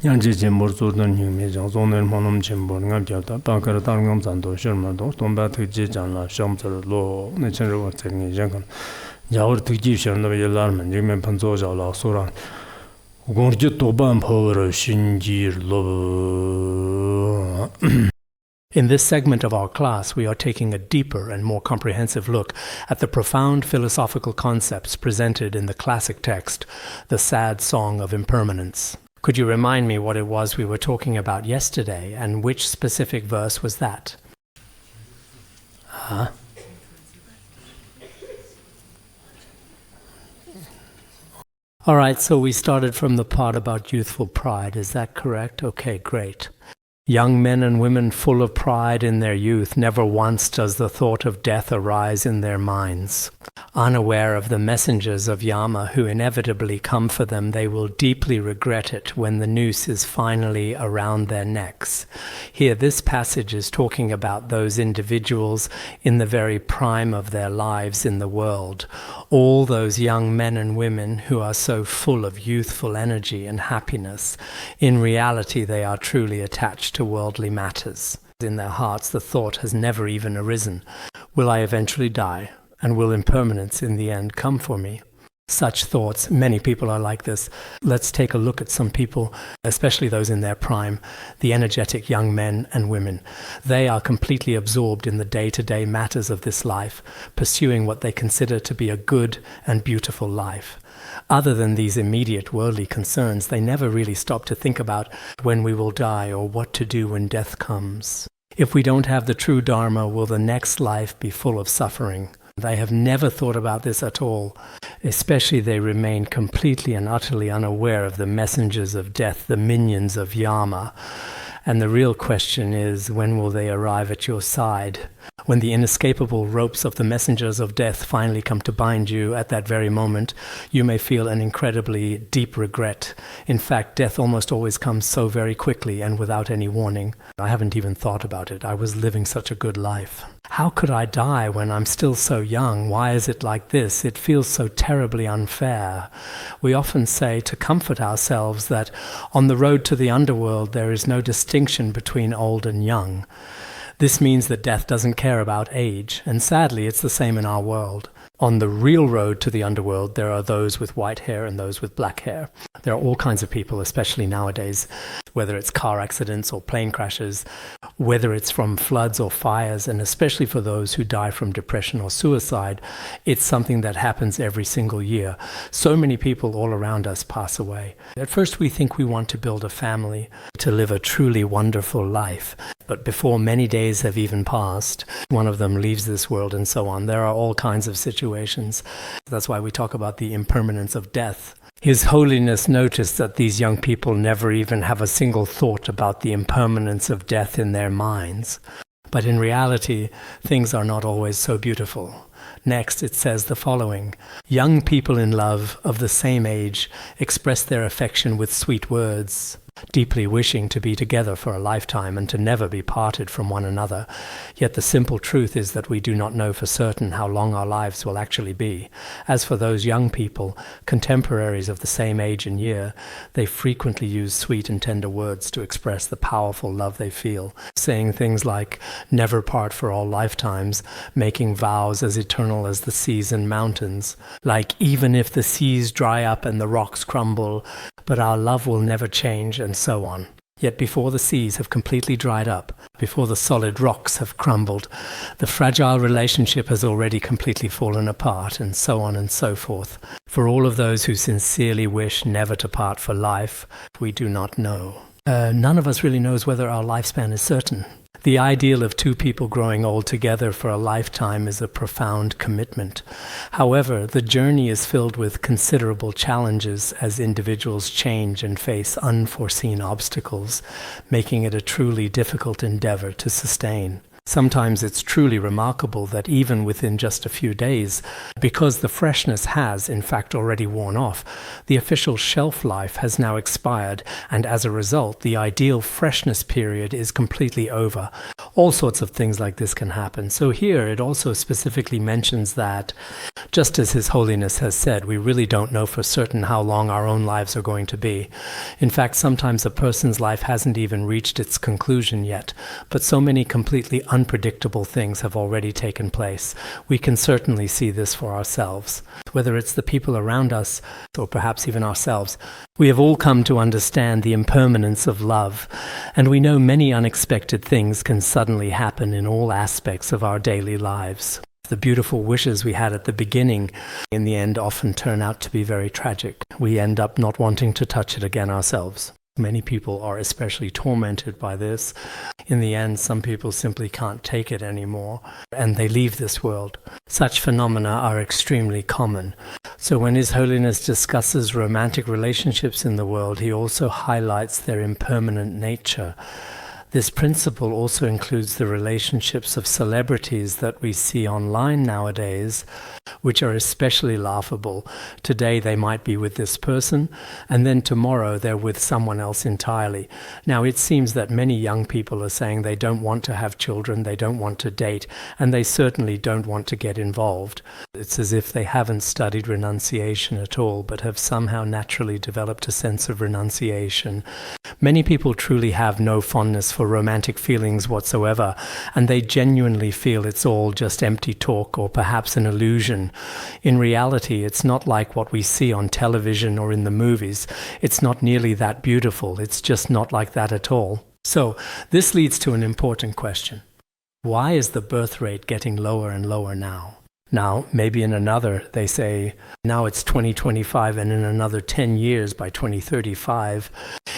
Yanji Jimbor Zurdan Yumi Jang Zoner Monum Jimbor Ngam Jata, Tankar Tangam Zando, Shermando, Tomba Tuji Jana, Shamser Lo, Nature Teng Jankan, Yaur Tuji Sherno Yalarman, Jigme Phuntsok La Sura, Gorju Toban Power Shinjir Lo. In this segment of our class, we are taking a deeper and more comprehensive look at the profound philosophical concepts presented in the classic text, The Sad Song of Impermanence. Could you remind me what it was we were talking about yesterday, and which specific verse was that? All right, so we started from the part about youthful pride. Is that correct? Okay, great. Young men and women full of pride in their youth, never once does the thought of death arise in their minds. Unaware of the messengers of Yama who inevitably come for them, they will deeply regret it when the noose is finally around their necks. Here, this passage is talking about those individuals in the very prime of their lives in the world. All those young men and women who are so full of youthful energy and happiness. In reality, they are truly attached to worldly matters. In their hearts, the thought has never even arisen. Will I eventually die? And will impermanence in the end come for me? Such thoughts, many people are like this. Let's take a look at some people, especially those in their prime, the energetic young men and women. They are completely absorbed in the day-to-day matters of this life, pursuing what they consider to be a good and beautiful life. Other than these immediate worldly concerns, they never really stop to think about when we will die or what to do when death comes. If we don't have the true Dharma, will the next life be full of suffering? They have never thought about this at all. Especially they remain completely and utterly unaware of the messengers of death, the minions of Yama. And the real question is, when will they arrive at your side? When the inescapable ropes of the messengers of death finally come to bind you at that very moment, you may feel an incredibly deep regret. In fact, death almost always comes so very quickly and without any warning. I haven't even thought about it. I was living such a good life. How could I die when I'm still so young? Why is it like this? It feels so terribly unfair. We often say to comfort ourselves that on the road to the underworld there is no distinction between old and young. This means that death doesn't care about age, and sadly it's the same in our world. On the real road to the underworld, there are those with white hair and those with black hair. There are all kinds of people, especially nowadays, whether it's car accidents or plane crashes, whether it's from floods or fires, and especially for those who die from depression or suicide, it's something that happens every single year. So many people all around us pass away. At first we think we want to build a family, to live a truly wonderful life. But before many days have even passed, one of them leaves this world and so on. There are all kinds of situations. That's why we talk about the impermanence of death. His Holiness noticed that these young people never even have a single thought about the impermanence of death in their minds. But in reality, things are not always so beautiful. Next, it says the following: young people in love of the same age express their affection with sweet words, deeply wishing to be together for a lifetime and to never be parted from one another. Yet the simple truth is that we do not know for certain how long our lives will actually be. As for those young people, contemporaries of the same age and year, they frequently use sweet and tender words to express the powerful love they feel, saying things like, never part for all lifetimes, making vows as eternal as the seas and mountains, like even if the seas dry up and the rocks crumble, but our love will never change, and so on. Yet before the seas have completely dried up, before the solid rocks have crumbled, the fragile relationship has already completely fallen apart, and so on and so forth. For all of those who sincerely wish never to part for life, we do not know. None of us really knows whether our lifespan is certain. The ideal of two people growing old together for a lifetime is a profound commitment. However, the journey is filled with considerable challenges as individuals change and face unforeseen obstacles, making it a truly difficult endeavor to sustain. Sometimes it's truly remarkable that even within just a few days, because the freshness has, in fact, already worn off, the official shelf life has now expired, and as a result, the ideal freshness period is completely over. All sorts of things like this can happen. So here it also specifically mentions that, just as His Holiness has said, we really don't know for certain how long our own lives are going to be. In fact, sometimes a person's life hasn't even reached its conclusion yet, but so many completely unpredictable things have already taken place. We can certainly see this for ourselves. Whether it's the people around us or perhaps even ourselves, we have all come to understand the impermanence of love, and we know many unexpected things can suddenly happen in all aspects of our daily lives. The beautiful wishes we had at the beginning, in the end, often turn out to be very tragic. We end up not wanting to touch it again ourselves. Many people are especially tormented by this. In the end, some people simply can't take it anymore, and they leave this world. Such phenomena are extremely common. So when His Holiness discusses romantic relationships in the world, he also highlights their impermanent nature. This principle also includes the relationships of celebrities that we see online nowadays, which are especially laughable. Today they might be with this person, and then tomorrow they're with someone else entirely. Now it seems that many young people are saying they don't want to have children, they don't want to date, and they certainly don't want to get involved. It's as if they haven't studied renunciation at all, but have somehow naturally developed a sense of renunciation. Many people truly have no fondness for romantic feelings whatsoever, and they genuinely feel it's all just empty talk or perhaps an illusion. In reality, it's not like what we see on television or in the movies. It's not nearly that beautiful. It's just not like that at all. So this leads to an important question. Why is the birth rate getting lower and lower now? Now, maybe in another, they say, now it's 2025, and in another 10 years, by 2035,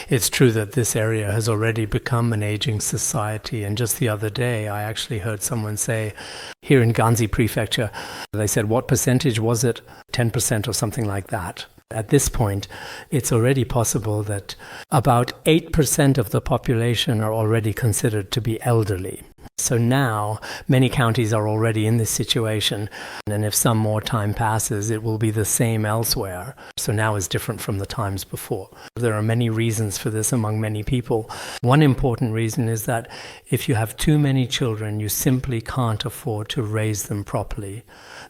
it's true that this area has already become an aging society. And just the other day, I actually heard someone say, here in Ganzi Prefecture, they said, what percentage was it? 10% or something like that. At this point, it's already possible that about 8% of the population are already considered to be elderly. So now, many counties are already in this situation, and if some more time passes, it will be the same elsewhere. So now is different from the times before. There are many reasons for this among many people. One important reason is that if you have too many children, you simply can't afford to raise them properly.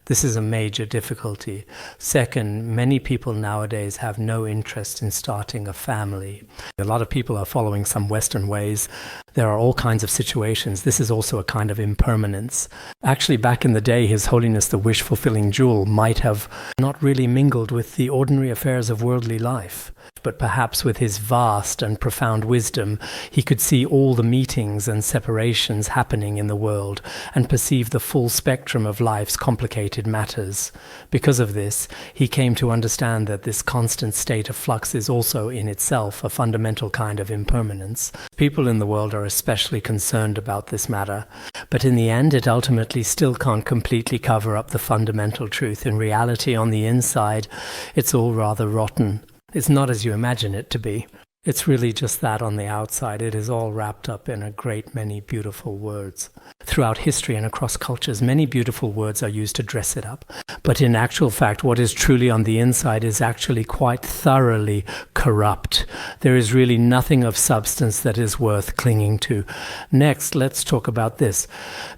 This is a major difficulty. Second, many people nowadays have no interest in starting a family. A lot of people are following some Western ways. There are all kinds of situations. This is also a kind of impermanence. Actually, back in the day, His Holiness the wish-fulfilling jewel might have not really mingled with the ordinary affairs of worldly life. But perhaps with his vast and profound wisdom, he could see all the meetings and separations happening in the world and perceive the full spectrum of life's complicated matters. Because of this, he came to understand that this constant state of flux is also in itself a fundamental kind of impermanence. People in the world are especially concerned about this matter, but in the end it ultimately still can't completely cover up the fundamental truth. In reality, on the inside, it's all rather rotten. It's not as you imagine it to be. It's really just that on the outside. It is all wrapped up in a great many beautiful words. Throughout history and across cultures, many beautiful words are used to dress it up. But in actual fact, what is truly on the inside is actually quite thoroughly corrupt. There is really nothing of substance that is worth clinging to. Next, let's talk about this.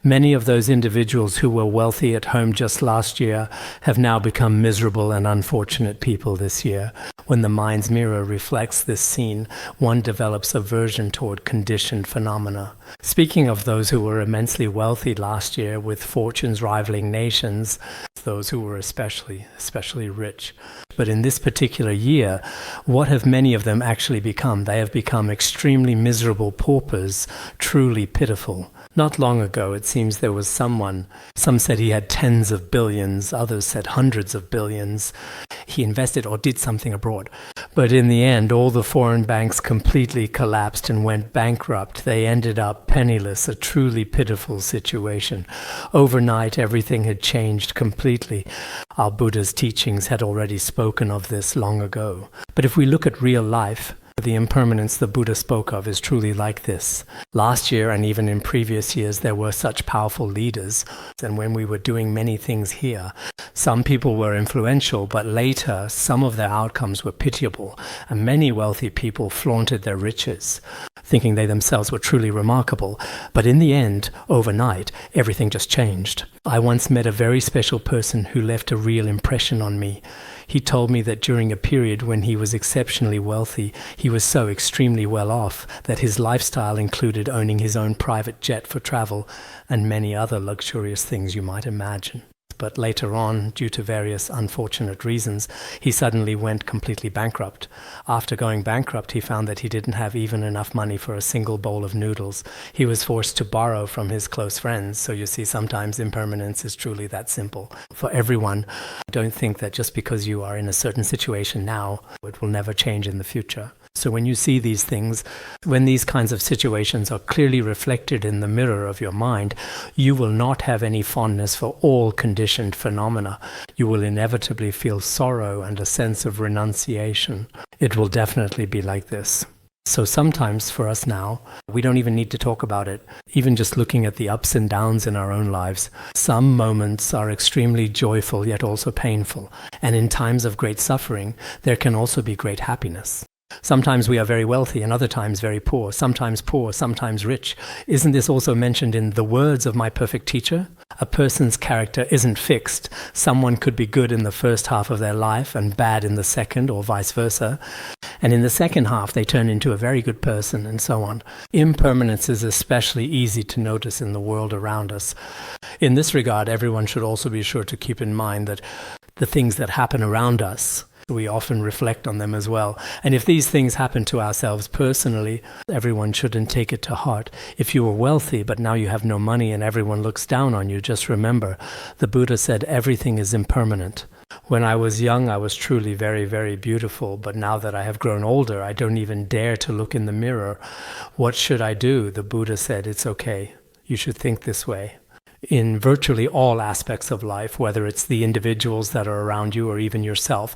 Many of those individuals who were wealthy at home just last year have now become miserable and unfortunate people this year. When the mind's mirror reflects this scene, one develops aversion toward conditioned phenomena. Speaking of those who were immensely wealthy last year with fortunes rivaling nations, those who were especially rich. But in this particular year, what have many of them actually become? They have become extremely miserable paupers, truly pitiful. Not long ago, it seems there was some said he had tens of billions, others said hundreds of billions. He invested or did something abroad. But in the end, all the foreign banks completely collapsed and went bankrupt. They ended up penniless, a truly pitiful situation. Overnight, everything had changed completely. Our Buddha's teachings had already spoken of this long ago. But if we look at real life, The impermanence the Buddha spoke of is truly like this. Last year and even in previous years there were such powerful leaders, and when we were doing many things here, some people were influential, but later some of their outcomes were pitiable, and many wealthy people flaunted their riches, thinking they themselves were truly remarkable. But in the end, overnight, everything just changed. I once met a very special person who left a real impression on me. He told me that during a period when he was exceptionally wealthy, he was so extremely well off that his lifestyle included owning his own private jet for travel and many other luxurious things you might imagine. But later on, due to various unfortunate reasons, he suddenly went completely bankrupt. After going bankrupt, he found that he didn't have even enough money for a single bowl of noodles. He was forced to borrow from his close friends. So you see, sometimes impermanence is truly that simple. For everyone, don't think that just because you are in a certain situation now, it will never change in the future. So when you see these things, when these kinds of situations are clearly reflected in the mirror of your mind, you will not have any fondness for all conditioned phenomena. You will inevitably feel sorrow and a sense of renunciation. It will definitely be like this. So sometimes for us now, we don't even need to talk about it. Even just looking at the ups and downs in our own lives, some moments are extremely joyful yet also painful. And in times of great suffering, there can also be great happiness. Sometimes we are very wealthy and other times very poor, sometimes rich. Isn't this also mentioned in the words of my perfect teacher? A person's character isn't fixed. Someone could be good in the first half of their life and bad in the second, or vice versa. And in the second half, they turn into a very good person, and so on. Impermanence is especially easy to notice in the world around us. In this regard, everyone should also be sure to keep in mind that the things that happen around us, we often reflect on them as well. And if these things happen to ourselves personally, everyone shouldn't take it to heart. If you were wealthy, but now you have no money and everyone looks down on you, just remember, the Buddha said everything is impermanent. When I was young, I was truly very, very beautiful. But now that I have grown older, I don't even dare to look in the mirror. What should I do? The Buddha said, it's okay. You should think this way. In virtually all aspects of life, whether it's the individuals that are around you or even yourself,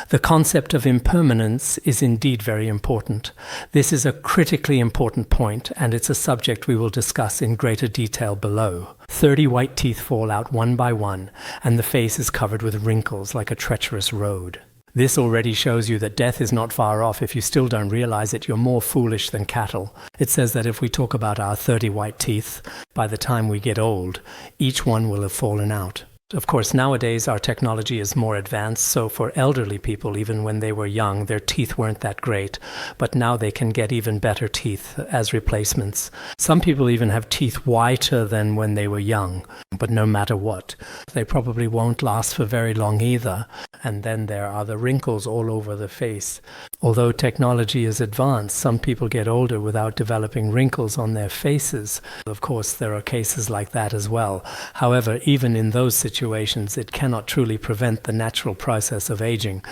the concept of impermanence is indeed very important. This is a critically important point, and it's a subject we will discuss in greater detail below. 30 white teeth fall out one by one, and the face is covered with wrinkles like a treacherous road. This already shows you that death is not far off. If you still don't realize it, you're more foolish than cattle. It says that if we talk about our 30 white teeth, by the time we get old, each one will have fallen out. Of course, nowadays our technology is more advanced, so for elderly people, even when they were young, their teeth weren't that great. But now they can get even better teeth as replacements. Some people even have teeth whiter than when they were young. But no matter what, they probably won't last for very long either. And then there are the wrinkles all over the face. Although technology is advanced, some people get older without developing wrinkles on their faces. Of course, there are cases like that as well. However, even in those situations, it cannot truly prevent the natural process of aging.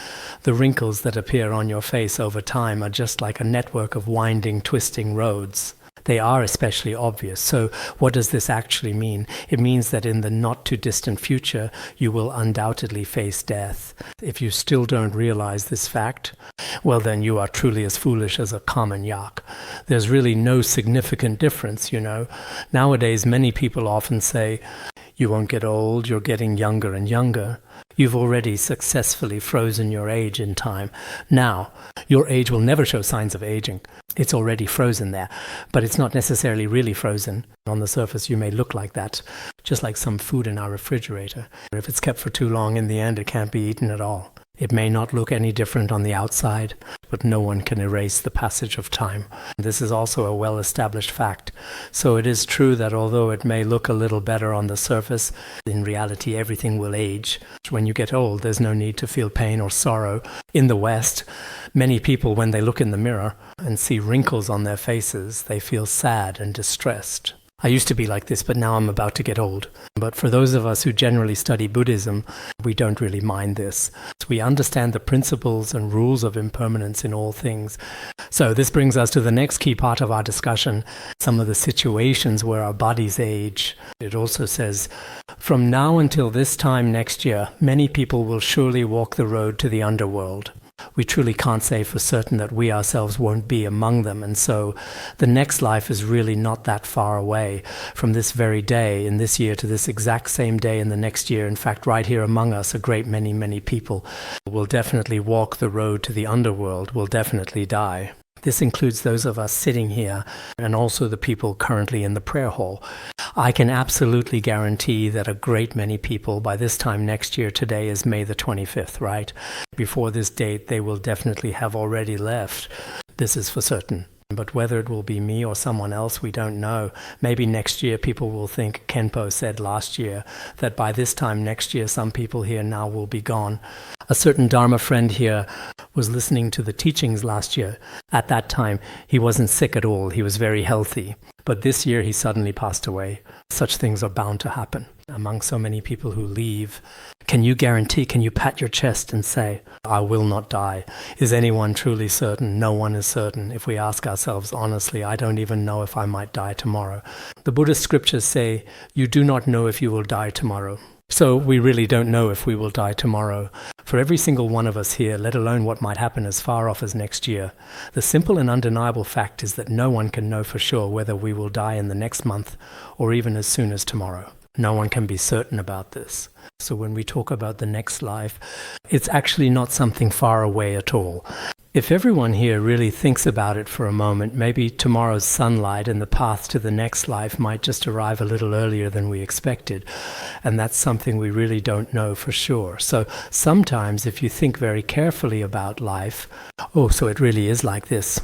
The wrinkles that appear on your face over time are just like a network of winding, twisting roads. They are especially obvious. So what does this actually mean? It means that in the not-too-distant future, you will undoubtedly face death. If you still don't realize this fact, well, then you are truly as foolish as a common yak. There's really no significant difference, you know. Nowadays, many people often say, you won't get old, you're getting younger and younger. You've already successfully frozen your age in time. Now, your age will never show signs of aging. It's already frozen there, but it's not necessarily really frozen. On the surface, you may look like that, just like some food in our refrigerator. If it's kept for too long, in the end, it can't be eaten at all. It may not look any different on the outside, but no one can erase the passage of time. This is also a well-established fact. So it is true that although it may look a little better on the surface, in reality everything will age. When you get old, there's no need to feel pain or sorrow. In the West, many people, when they look in the mirror and see wrinkles on their faces, they feel sad and distressed. I used to be like this, but now I'm about to get old. But for those of us who generally study Buddhism, we don't really mind this. So we understand the principles and rules of impermanence in all things. So this brings us to the next key part of our discussion, some of the situations where our bodies age. It also says, from now until this time next year, many people will surely walk the road to the underworld. We truly can't say for certain that we ourselves won't be among them. And so the next life is really not that far away from this very day in this year to this exact same day in the next year. In fact, right here among us, a great many, many people will definitely walk the road to the underworld, will definitely die. This includes those of us sitting here and also the people currently in the prayer hall. I can absolutely guarantee that a great many people by this time next year, today is May the 25th, right? Before this date, they will definitely have already left. This is for certain. But whether it will be me or someone else, we don't know. Maybe next year people will think, Khenpo said last year, that by this time next year some people here now will be gone. A certain Dharma friend here was listening to the teachings last year. At that time, he wasn't sick at all. He was very healthy. But this year he suddenly passed away. Such things are bound to happen among so many people who leave. Can you guarantee, can you pat your chest and say, I will not die? Is anyone truly certain? No one is certain. If we ask ourselves honestly, I don't even know if I might die tomorrow. The Buddhist scriptures say, you do not know if you will die tomorrow. So we really don't know if we will die tomorrow. For every single one of us here, let alone what might happen as far off as next year, the simple and undeniable fact is that no one can know for sure whether we will die in the next month or even as soon as tomorrow. No one can be certain about this. So when we talk about the next life, it's actually not something far away at all. If everyone here really thinks about it for a moment, maybe tomorrow's sunlight and the path to the next life might just arrive a little earlier than we expected. And that's something we really don't know for sure. So sometimes if you think very carefully about life, oh, so it really is like this.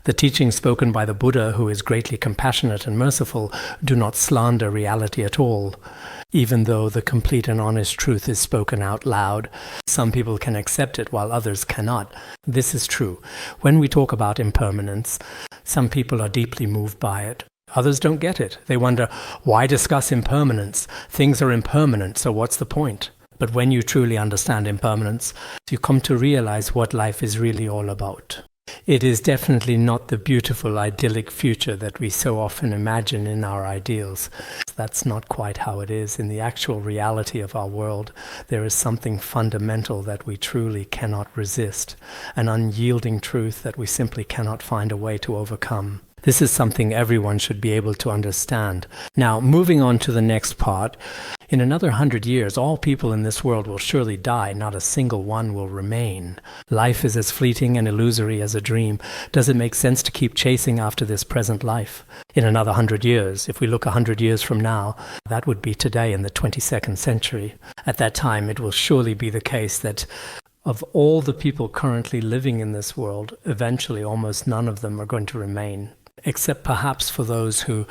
The teachings spoken by the Buddha, who is greatly compassionate and merciful, do not slander reality at all. Even though the complete and honest truth is spoken out loud, some people can accept it while others cannot. This is true. When we talk about impermanence, some people are deeply moved by it. Others don't get it. They wonder, why discuss impermanence? Things are impermanent, so what's the point? But when you truly understand impermanence, you come to realize what life is really all about. It is definitely not the beautiful, idyllic future that we so often imagine in our ideals. That's not quite how it is. In the actual reality of our world, there is something fundamental that we truly cannot resist, an unyielding truth that we simply cannot find a way to overcome. This is something everyone should be able to understand. Now, moving on to the next part, in another 100 years, all people in this world will surely die. Not a single one will remain. Life is as fleeting and illusory as a dream. Does it make sense to keep chasing after this present life? In another 100 years, if we look 100 years from now, that would be today in the 22nd century. At that time, it will surely be the case that of all the people currently living in this world, eventually almost none of them are going to remain. Except perhaps for those who,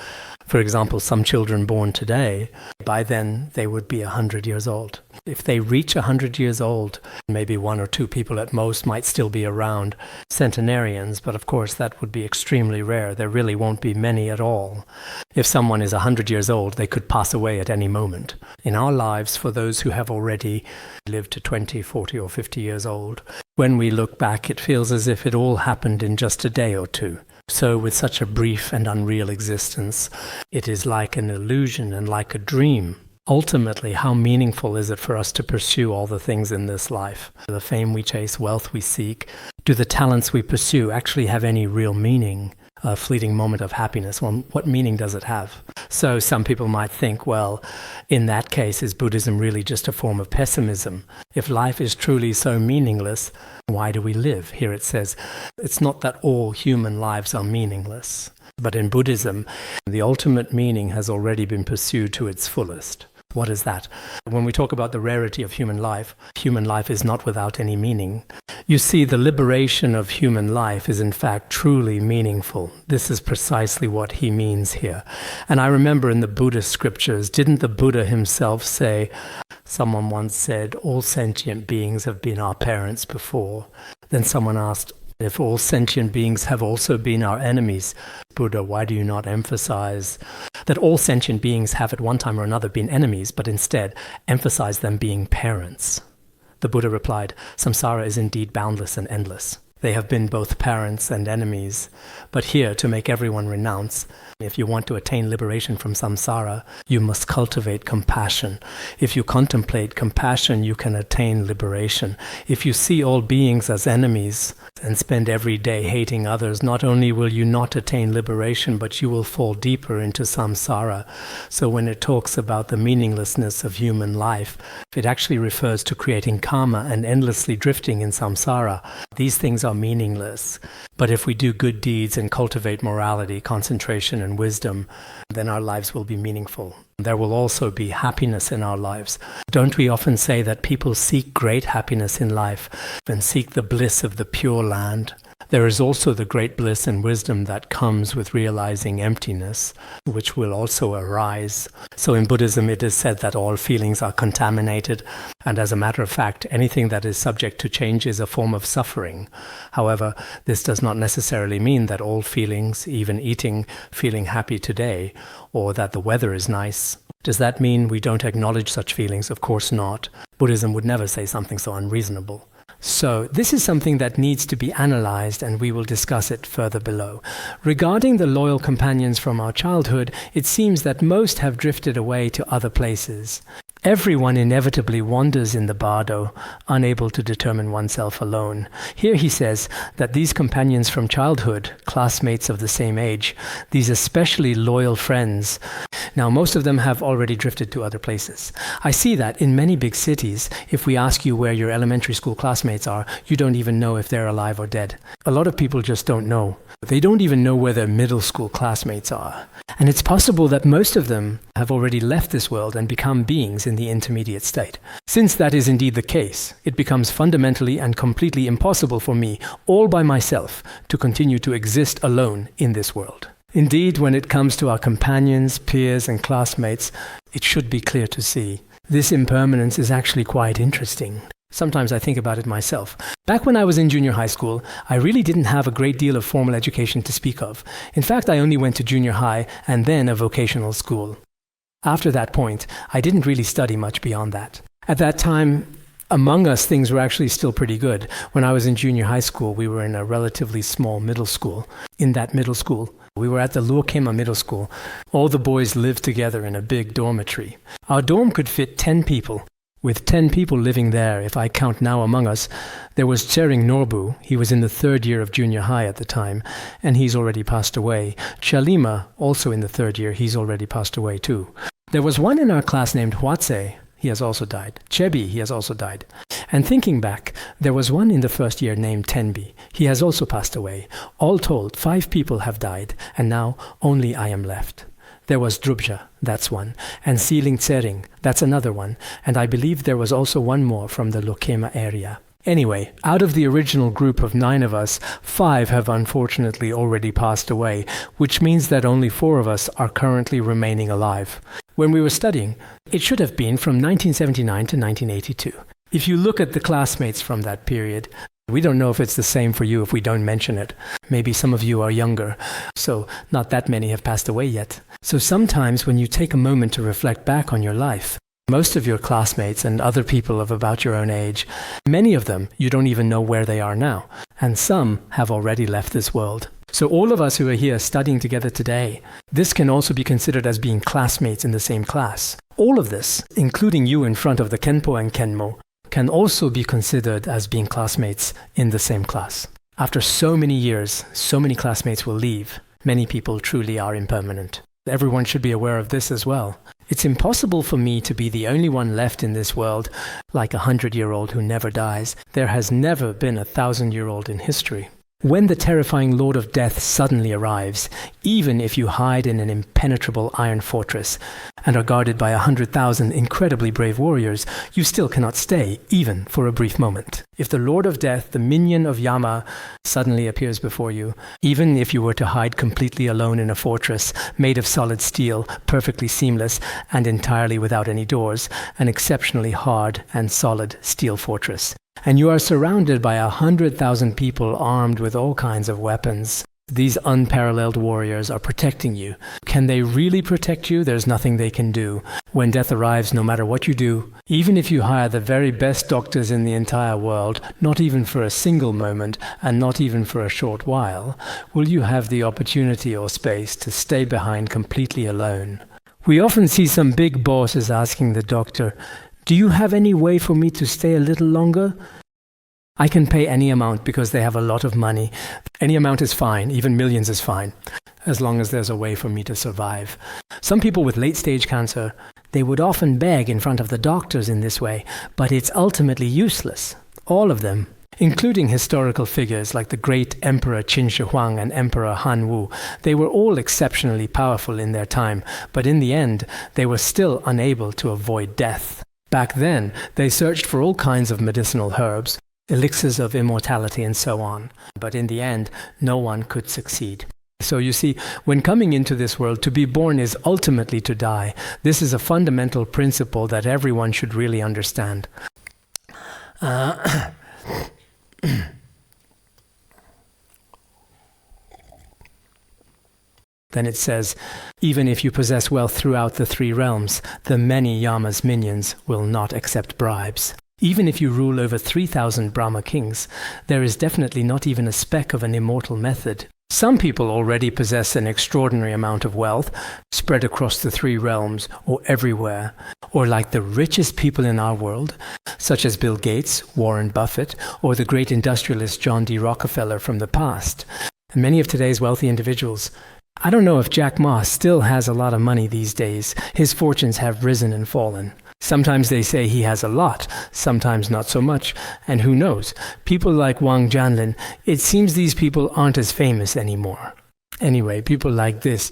for example, some children born today, by then they would be 100 years old. If they reach 100 years old, maybe one or two people at most might still be around, centenarians, but of course that would be extremely rare. There really won't be many at all. If someone is 100 years old, they could pass away at any moment. In our lives, for those who have already lived to 20, 40 or 50 years old, when we look back, it feels as if it all happened in just a day or two. So with such a brief and unreal existence, it is like an illusion and like a dream. Ultimately, how meaningful is it for us to pursue all the things in this life? The fame we chase, wealth we seek, do the talents we pursue actually have any real meaning? A fleeting moment of happiness, well, what meaning does it have? So some people might think, well, in that case, is Buddhism really just a form of pessimism? If life is truly so meaningless, why do we live? Here it says, it's not that all human lives are meaningless, but in Buddhism, the ultimate meaning has already been pursued to its fullest. What is that? When we talk about the rarity of human life is not without any meaning. You see, the liberation of human life is in fact truly meaningful. This is precisely what he means here. And I remember in the Buddhist scriptures, didn't the Buddha himself say, someone once said, all sentient beings have been our parents before. Then someone asked, if all sentient beings have also been our enemies, Buddha, why do you not emphasize that all sentient beings have at one time or another been enemies, but instead emphasize them being parents? The Buddha replied, samsara is indeed boundless and endless. They have been both parents and enemies. But here, to make everyone renounce, if you want to attain liberation from samsara, you must cultivate compassion. If you contemplate compassion, you can attain liberation. If you see all beings as enemies and spend every day hating others, not only will you not attain liberation, but you will fall deeper into samsara. So when it talks about the meaninglessness of human life, it actually refers to creating karma and endlessly drifting in samsara. These things are meaningless. But if we do good deeds and cultivate morality, concentration, and wisdom, then our lives will be meaningful. There will also be happiness in our lives. Don't we often say that people seek great happiness in life and seek the bliss of the Pure Land? There is also the great bliss and wisdom that comes with realizing emptiness, which will also arise. So in Buddhism, it is said that all feelings are contaminated, and as a matter of fact, anything that is subject to change is a form of suffering. However, this does not necessarily mean that all feelings, even eating, feeling happy today, or that the weather is nice. Does that mean we don't acknowledge such feelings? Of course not. Buddhism would never say something so unreasonable. So this is something that needs to be analyzed, and we will discuss it further below. Regarding the loyal companions from our childhood, it seems that most have drifted away to other places. Everyone inevitably wanders in the bardo, unable to determine oneself alone. Here he says that these companions from childhood, classmates of the same age, these especially loyal friends, now most of them have already drifted to other places. I see that in many big cities, if we ask you where your elementary school classmates are, you don't even know if they're alive or dead. A lot of people just don't know. They don't even know where their middle school classmates are. And it's possible that most of them have already left this world and become beings in the intermediate state. Since that is indeed the case, it becomes fundamentally and completely impossible for me, all by myself, to continue to exist alone in this world. Indeed, when it comes to our companions, peers, and classmates, it should be clear to see. This impermanence is actually quite interesting. Sometimes I think about it myself. Back when I was in junior high school, I really didn't have a great deal of formal education to speak of. In fact, I only went to junior high and then a vocational school. After that point, I didn't really study much beyond that. At that time, among us, things were actually still pretty good. When I was in junior high school, we were in a relatively small middle school. In that middle school, we were at the Luokema Middle School. All the boys lived together in a big dormitory. Our dorm could fit 10 people. With 10 people living there, if I count now among us, there was Tsering Norbu. He was in the 3rd year of junior high at the time, and he's already passed away. Chalima, also in the 3rd year, he's already passed away too. There was one in our class named Huatse. He has also died. Chebi, he has also died. And thinking back, there was one in the 1st year named Tenbi. He has also passed away. All told, 5 people have died, and now only I am left. There was Drubja, that's one, and Siling Tsering, that's another one, and I believe there was also one more from the Lokema area. Anyway, out of the original group of 9 of us, 5 have unfortunately already passed away, which means that only 4 of us are currently remaining alive. When we were studying, it should have been from 1979 to 1982. If you look at the classmates from that period, we don't know if it's the same for you if we don't mention it. Maybe some of you are younger, so not that many have passed away yet. So sometimes when you take a moment to reflect back on your life, most of your classmates and other people of about your own age, many of them you don't even know where they are now, and some have already left this world. So all of us who are here studying together today, this can also be considered as being classmates in the same class. All of this, including you in front of the Khenpo and Khenmo, can also be considered as being classmates in the same class. After so many years, so many classmates will leave. Many people truly are impermanent. Everyone should be aware of this as well. It's impossible for me to be the only one left in this world, like a 100-year-old who never dies. There has never been a 1,000-year-old in history. When the terrifying Lord of Death suddenly arrives, even if you hide in an impenetrable iron fortress and are guarded by 100,000 incredibly brave warriors, you still cannot stay, even for a brief moment. If the Lord of Death, the minion of Yama, suddenly appears before you, even if you were to hide completely alone in a fortress made of solid steel, perfectly seamless, and entirely without any doors, an exceptionally hard and solid steel fortress, and you are surrounded by 100,000 people armed with all kinds of weapons, These unparalleled warriors are protecting you. Can they really protect you? There's nothing they can do. When death arrives, no matter what you do, even if you hire the very best doctors in the entire world, not even for a single moment, and not even for a short while, will you have the opportunity or space to stay behind completely alone. We often see some big bosses asking the doctor, "Do you have any way for me to stay a little longer?" I can pay any amount because they have a lot of money. Any amount is fine, even millions is fine, as long as there's a way for me to survive. Some people with late-stage cancer, they would often beg in front of the doctors in this way, but it's ultimately useless. All of them, including historical figures like the great Emperor Qin Shi Huang and Emperor Han Wu, they were all exceptionally powerful in their time, but in the end, they were still unable to avoid death. Back then, they searched for all kinds of medicinal herbs, elixirs of immortality and so on. But in the end, no one could succeed. So you see, when coming into this world, to be born is ultimately to die. This is a fundamental principle that everyone should really understand. Then it says, even if you possess wealth throughout the 3 realms, the many Yama's minions will not accept bribes. Even if you rule over 3,000 Brahma kings, there is definitely not even a speck of an immortal method. Some people already possess an extraordinary amount of wealth, spread across the 3 realms or everywhere, or like the richest people in our world, such as Bill Gates, Warren Buffett, or the great industrialist John D. Rockefeller from the past, and many of today's wealthy individuals. I don't know if Jack Ma still has a lot of money these days. His fortunes have risen and fallen. Sometimes they say he has a lot, sometimes not so much, and who knows? People like Wang Jianlin, it seems these people aren't as famous anymore. Anyway, people like this,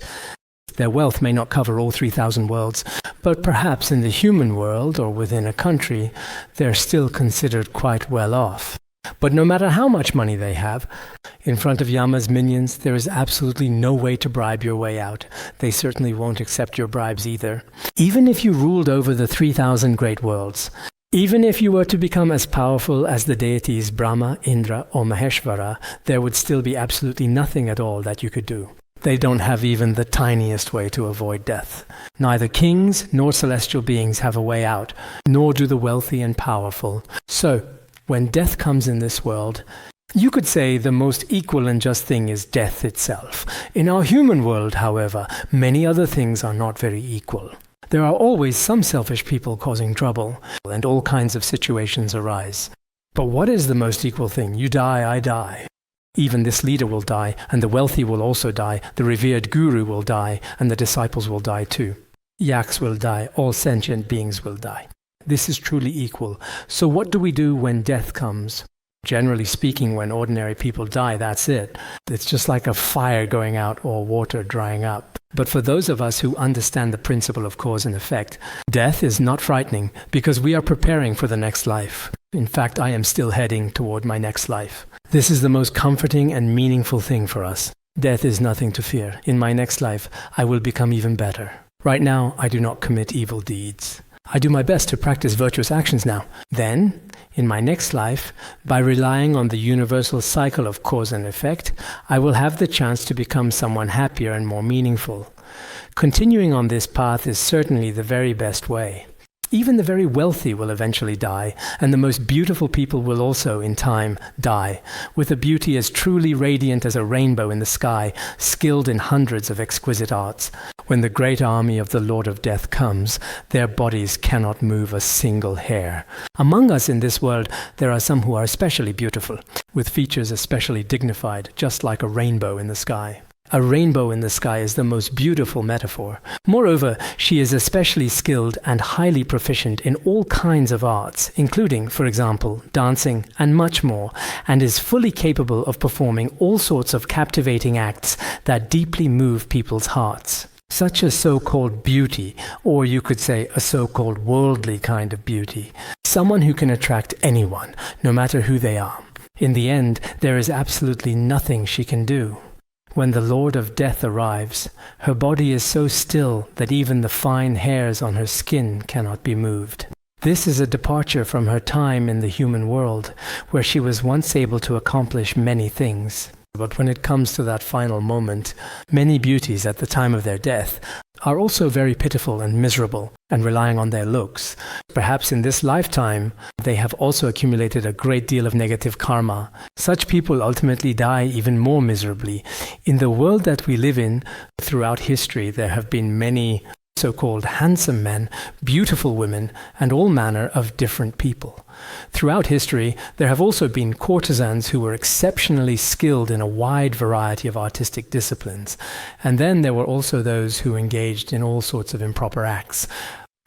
their wealth may not cover all 3,000 worlds, but perhaps in the human world or within a country, they're still considered quite well off. But no matter how much money they have, in front of Yama's minions, there is absolutely no way to bribe your way out. They certainly won't accept your bribes either. Even if you ruled over the 3,000 great worlds, even if you were to become as powerful as the deities Brahma, Indra, or Maheshvara, there would still be absolutely nothing at all that you could do. They don't have even the tiniest way to avoid death. Neither kings nor celestial beings have a way out, nor do the wealthy and powerful. So, when death comes in this world, you could say the most equal and just thing is death itself. In our human world, however, many other things are not very equal. There are always some selfish people causing trouble, and all kinds of situations arise. But what is the most equal thing? You die, I die. Even this leader will die, and the wealthy will also die. The revered guru will die, and the disciples will die too. Yaks will die, all sentient beings will die. This is truly equal. So what do we do when death comes? Generally speaking, when ordinary people die, that's it. It's just like a fire going out or water drying up. But for those of us who understand the principle of cause and effect, death is not frightening because we are preparing for the next life. In fact, I am still heading toward my next life. This is the most comforting and meaningful thing for us. Death is nothing to fear. In my next life, I will become even better. Right now, I do not commit evil deeds. I do my best to practice virtuous actions now. Then, in my next life, by relying on the universal cycle of cause and effect, I will have the chance to become someone happier and more meaningful. Continuing on this path is certainly the very best way. Even the very wealthy will eventually die, and the most beautiful people will also, in time, die, with a beauty as truly radiant as a rainbow in the sky, skilled in hundreds of exquisite arts. When the great army of the Lord of Death comes, their bodies cannot move a single hair. Among us in this world, there are some who are especially beautiful, with features especially dignified, just like a rainbow in the sky. A rainbow in the sky is the most beautiful metaphor. Moreover, she is especially skilled and highly proficient in all kinds of arts, including, for example, dancing and much more, and is fully capable of performing all sorts of captivating acts that deeply move people's hearts. Such a so-called beauty, or you could say a so-called worldly kind of beauty, someone who can attract anyone, no matter who they are. In the end, there is absolutely nothing she can do. When the Lord of Death arrives, her body is so still that even the fine hairs on her skin cannot be moved. This is a departure from her time in the human world, where she was once able to accomplish many things. But when it comes to that final moment, many beauties at the time of their death are also very pitiful and miserable and relying on their looks. Perhaps in this lifetime, they have also accumulated a great deal of negative karma. Such people ultimately die even more miserably. In the world that we live in, throughout history, there have been many so-called handsome men, beautiful women, and all manner of different people. Throughout history, there have also been courtesans who were exceptionally skilled in a wide variety of artistic disciplines. And then there were also those who engaged in all sorts of improper acts.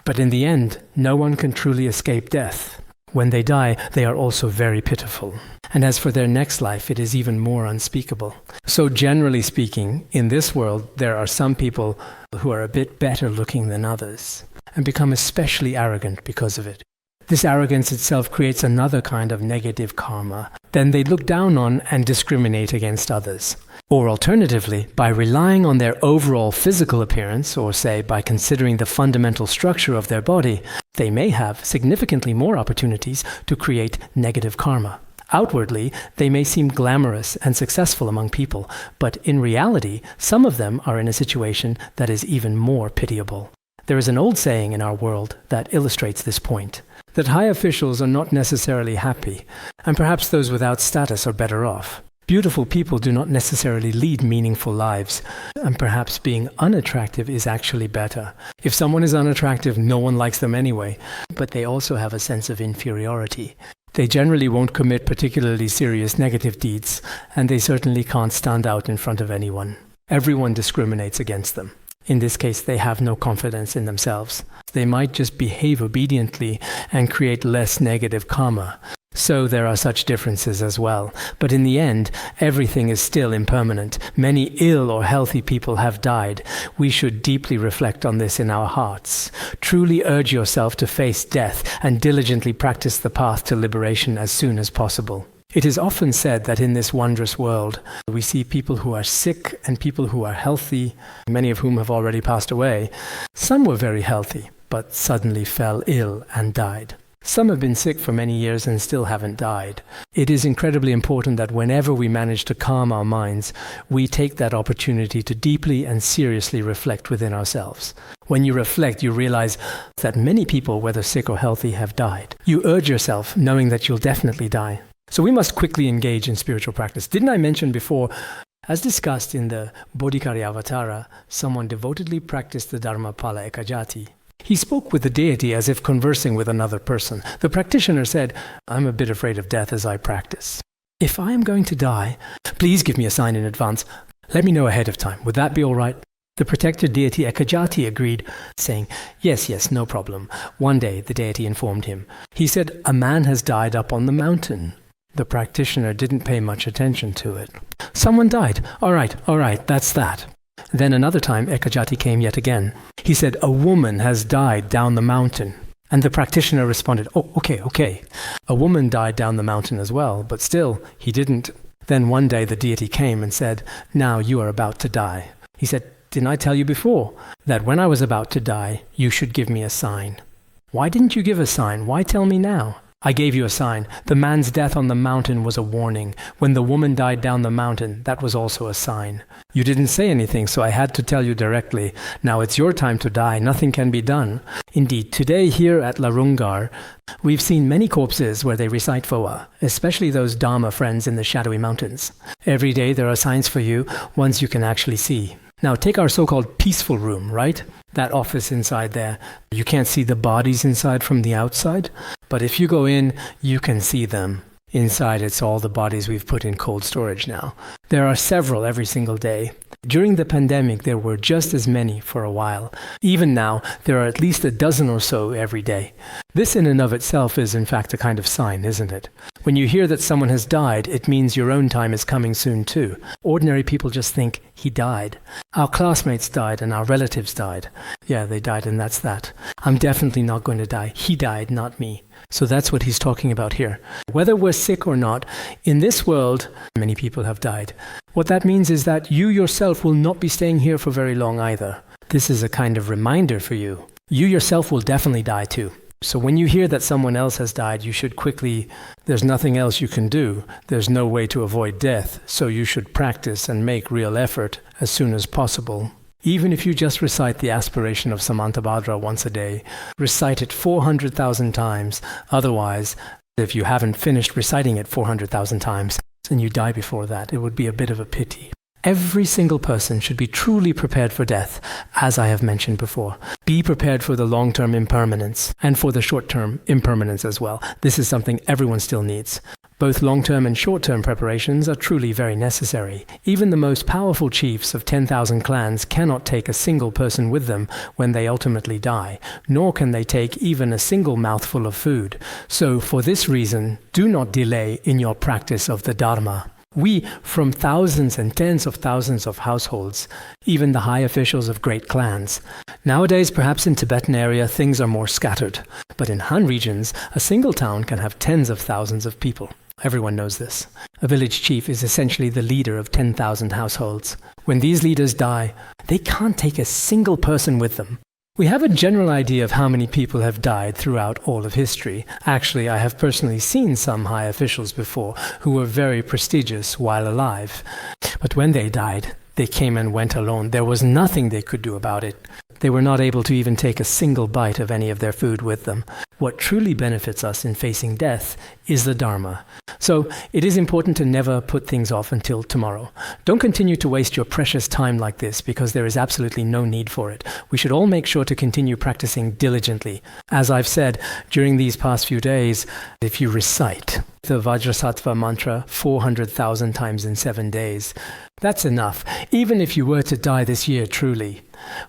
But in the end, no one can truly escape death. When they die, they are also very pitiful. And as for their next life, it is even more unspeakable. So generally speaking, in this world, there are some people who are a bit better looking than others and become especially arrogant because of it. This arrogance itself creates another kind of negative karma. Then they look down on and discriminate against others. Or alternatively, by relying on their overall physical appearance, or say by considering the fundamental structure of their body, they may have significantly more opportunities to create negative karma. Outwardly, they may seem glamorous and successful among people, but in reality, some of them are in a situation that is even more pitiable. There is an old saying in our world that illustrates this point, that high officials are not necessarily happy, and perhaps those without status are better off. Beautiful people do not necessarily lead meaningful lives, and perhaps being unattractive is actually better. If someone is unattractive, no one likes them anyway, but they also have a sense of inferiority. They generally won't commit particularly serious negative deeds, and they certainly can't stand out in front of anyone. Everyone discriminates against them. In this case, they have no confidence in themselves. They might just behave obediently and create less negative karma. So there are such differences as well. But in the end, everything is still impermanent. Many ill or healthy people have died. We should deeply reflect on this in our hearts. Truly urge yourself to face death and diligently practice the path to liberation as soon as possible. It is often said that in this wondrous world, we see people who are sick and people who are healthy, many of whom have already passed away. Some were very healthy, but suddenly fell ill and died. Some have been sick for many years and still haven't died. It is incredibly important that whenever we manage to calm our minds, we take that opportunity to deeply and seriously reflect within ourselves. When you reflect, you realize that many people, whether sick or healthy, have died. You urge yourself, knowing that you'll definitely die. So we must quickly engage in spiritual practice. Didn't I mention before, as discussed in the Bodhikari-avatara, someone devotedly practiced the Dharmapala Ekajati. He spoke with the deity as if conversing with another person. The practitioner said, "I'm a bit afraid of death as I practice. If I am going to die, please give me a sign in advance. Let me know ahead of time. Would that be all right?" The protector deity Ekajati agreed, saying, yes, no problem. One day, the deity informed him. He said, "A man has died up on the mountain." The practitioner didn't pay much attention to it. "Someone died. All right, that's that." Then another time, Ekajati came yet again. He said, "A woman has died down the mountain." And the practitioner responded, "Oh, okay. A woman died down the mountain as well, but still, he didn't." Then one day the deity came and said, "Now you are about to die." He said, "Didn't I tell you before that when I was about to die, you should give me a sign? Why didn't you give a sign? Why tell me now?" "I gave you a sign. The man's death on the mountain was a warning. When the woman died down the mountain, that was also a sign. You didn't say anything, so I had to tell you directly. Now it's your time to die. Nothing can be done." Indeed, today here at Larungar, we've seen many corpses where they recite Phowa, especially those Dharma friends in the shadowy mountains. Every day there are signs for you, ones you can actually see. Now take our so-called peaceful room, right? That office inside there. You can't see the bodies inside from the outside, but if you go in, you can see them. Inside, it's all the bodies we've put in cold storage now. There are several every single day. During the pandemic, there were just as many for a while. Even now, there are at least a dozen or so every day. This in and of itself is in fact a kind of sign, isn't it? When you hear that someone has died, it means your own time is coming soon too. Ordinary people just think, he died. Our classmates died and our relatives died. Yeah, they died and that's that. I'm definitely not going to die. He died, not me. So that's what he's talking about here. Whether we're sick or not, in this world, many people have died. What that means is that you yourself will not be staying here for very long either. This is a kind of reminder for you. You yourself will definitely die too. So when you hear that someone else has died, you should quickly, there's nothing else you can do. There's no way to avoid death, so you should practice and make real effort as soon as possible. Even if you just recite the aspiration of Samantabhadra once a day, recite it 400,000 times. Otherwise, if you haven't finished reciting it 400,000 times and you die before that, it would be a bit of a pity. Every single person should be truly prepared for death, as I have mentioned before. Be prepared for the long-term impermanence and for the short-term impermanence as well. This is something everyone still needs. Both long-term and short-term preparations are truly very necessary. Even the most powerful chiefs of 10,000 clans cannot take a single person with them when they ultimately die, nor can they take even a single mouthful of food. So for this reason, do not delay in your practice of the Dharma. We, from thousands and tens of thousands of households, even the high officials of great clans. Nowadays, perhaps in Tibetan area, things are more scattered. But in Han regions, a single town can have tens of thousands of people. Everyone knows this. A village chief is essentially the leader of 10,000 households. When these leaders die, they can't take a single person with them. We have a general idea of how many people have died throughout all of history. Actually, I have personally seen some high officials before who were very prestigious while alive. But when they died, they came and went alone. There was nothing they could do about it. They were not able to even take a single bite of any of their food with them. What truly benefits us in facing death is the Dharma. So it is important to never put things off until tomorrow. Don't continue to waste your precious time like this because there is absolutely no need for it. We should all make sure to continue practicing diligently. As I've said during these past few days, if you recite the Vajrasattva mantra 400,000 times in 7 days, that's enough, even if you were to die this year truly.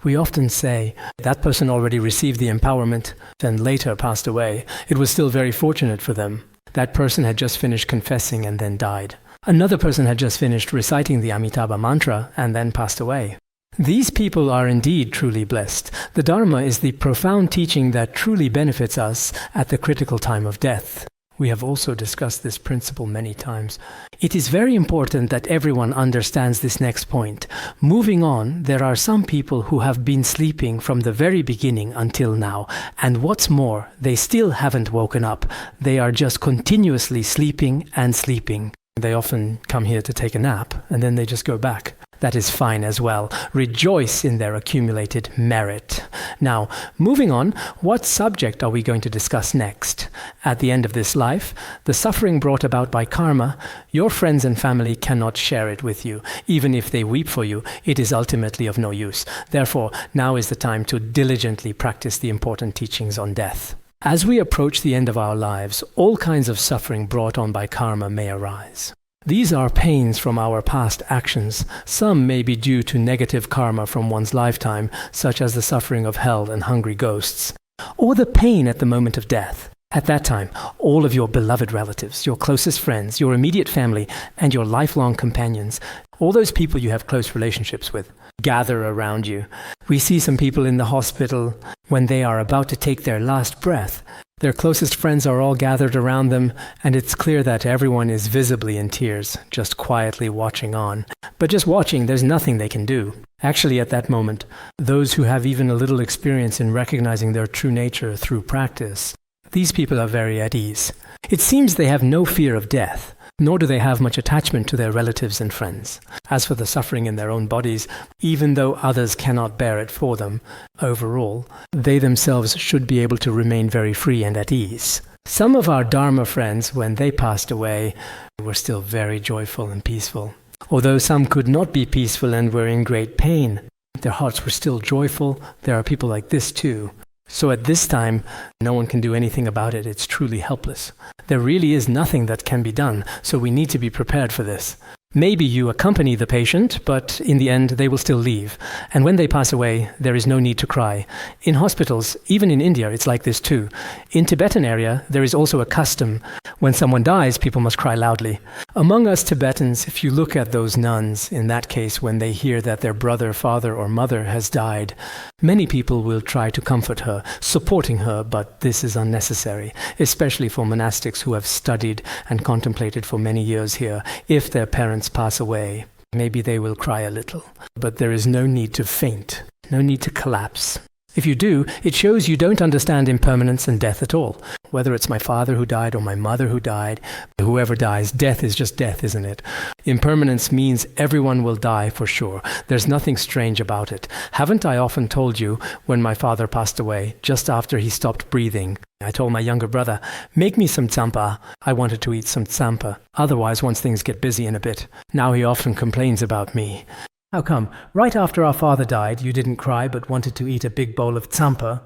We often say that person already received the empowerment and later passed away. It was still very fortunate for them. That person had just finished confessing and then died. Another person had just finished reciting the Amitabha mantra and then passed away. These people are indeed truly blessed. The Dharma is the profound teaching that truly benefits us at the critical time of death. We have also discussed this principle many times. It is very important that everyone understands this next point. Moving on, there are some people who have been sleeping from the very beginning until now. And what's more, they still haven't woken up. They are just continuously sleeping and sleeping. They often come here to take a nap, and then they just go back. That is fine as well. Rejoice in their accumulated merit. Now, moving on, what subject are we going to discuss next? At the end of this life, the suffering brought about by karma, your friends and family cannot share it with you. Even if they weep for you, it is ultimately of no use. Therefore, now is the time to diligently practice the important teachings on death. As we approach the end of our lives, all kinds of suffering brought on by karma may arise. These are pains from our past actions. Some may be due to negative karma from one's lifetime, such as the suffering of hell and hungry ghosts, or the pain at the moment of death. At that time, all of your beloved relatives, your closest friends, your immediate family, and your lifelong companions, all those people you have close relationships with, gather around you. We see some people in the hospital when they are about to take their last breath. Their closest friends are all gathered around them, and it's clear that everyone is visibly in tears, just quietly watching on. But just watching, there's nothing they can do. Actually, at that moment, those who have even a little experience in recognizing their true nature through practice, these people are very at ease. It seems they have no fear of death, nor do they have much attachment to their relatives and friends. As for the suffering in their own bodies, even though others cannot bear it for them, overall, they themselves should be able to remain very free and at ease. Some of our Dharma friends, when they passed away, were still very joyful and peaceful. Although some could not be peaceful and were in great pain, their hearts were still joyful. There are people like this too. So at this time, no one can do anything about it. It's truly helpless. There really is nothing that can be done, so we need to be prepared for this. Maybe you accompany the patient, but in the end they will still leave. And when they pass away, there is no need to cry. In hospitals, even in India, it's like this too. In Tibetan area, there is also a custom. When someone dies, people must cry loudly. Among us Tibetans, if you look at those nuns, in that case, when they hear that their brother, father, or mother has died, many people will try to comfort her, supporting her, but this is unnecessary, especially for monastics who have studied and contemplated for many years here. If their parents pass away, maybe they will cry a little, but there is no need to faint, no need to collapse. If you do, it shows you don't understand impermanence and death at all. Whether it's my father who died or my mother who died, whoever dies, death is just death, isn't it? Impermanence means everyone will die for sure. There's nothing strange about it. Haven't I often told you when my father passed away, just after he stopped breathing, I told my younger brother, make me some tsampa. I wanted to eat some tsampa. Otherwise, once things get busy in a bit. Now he often complains about me. How come? Right after our father died, you didn't cry but wanted to eat a big bowl of tsampa?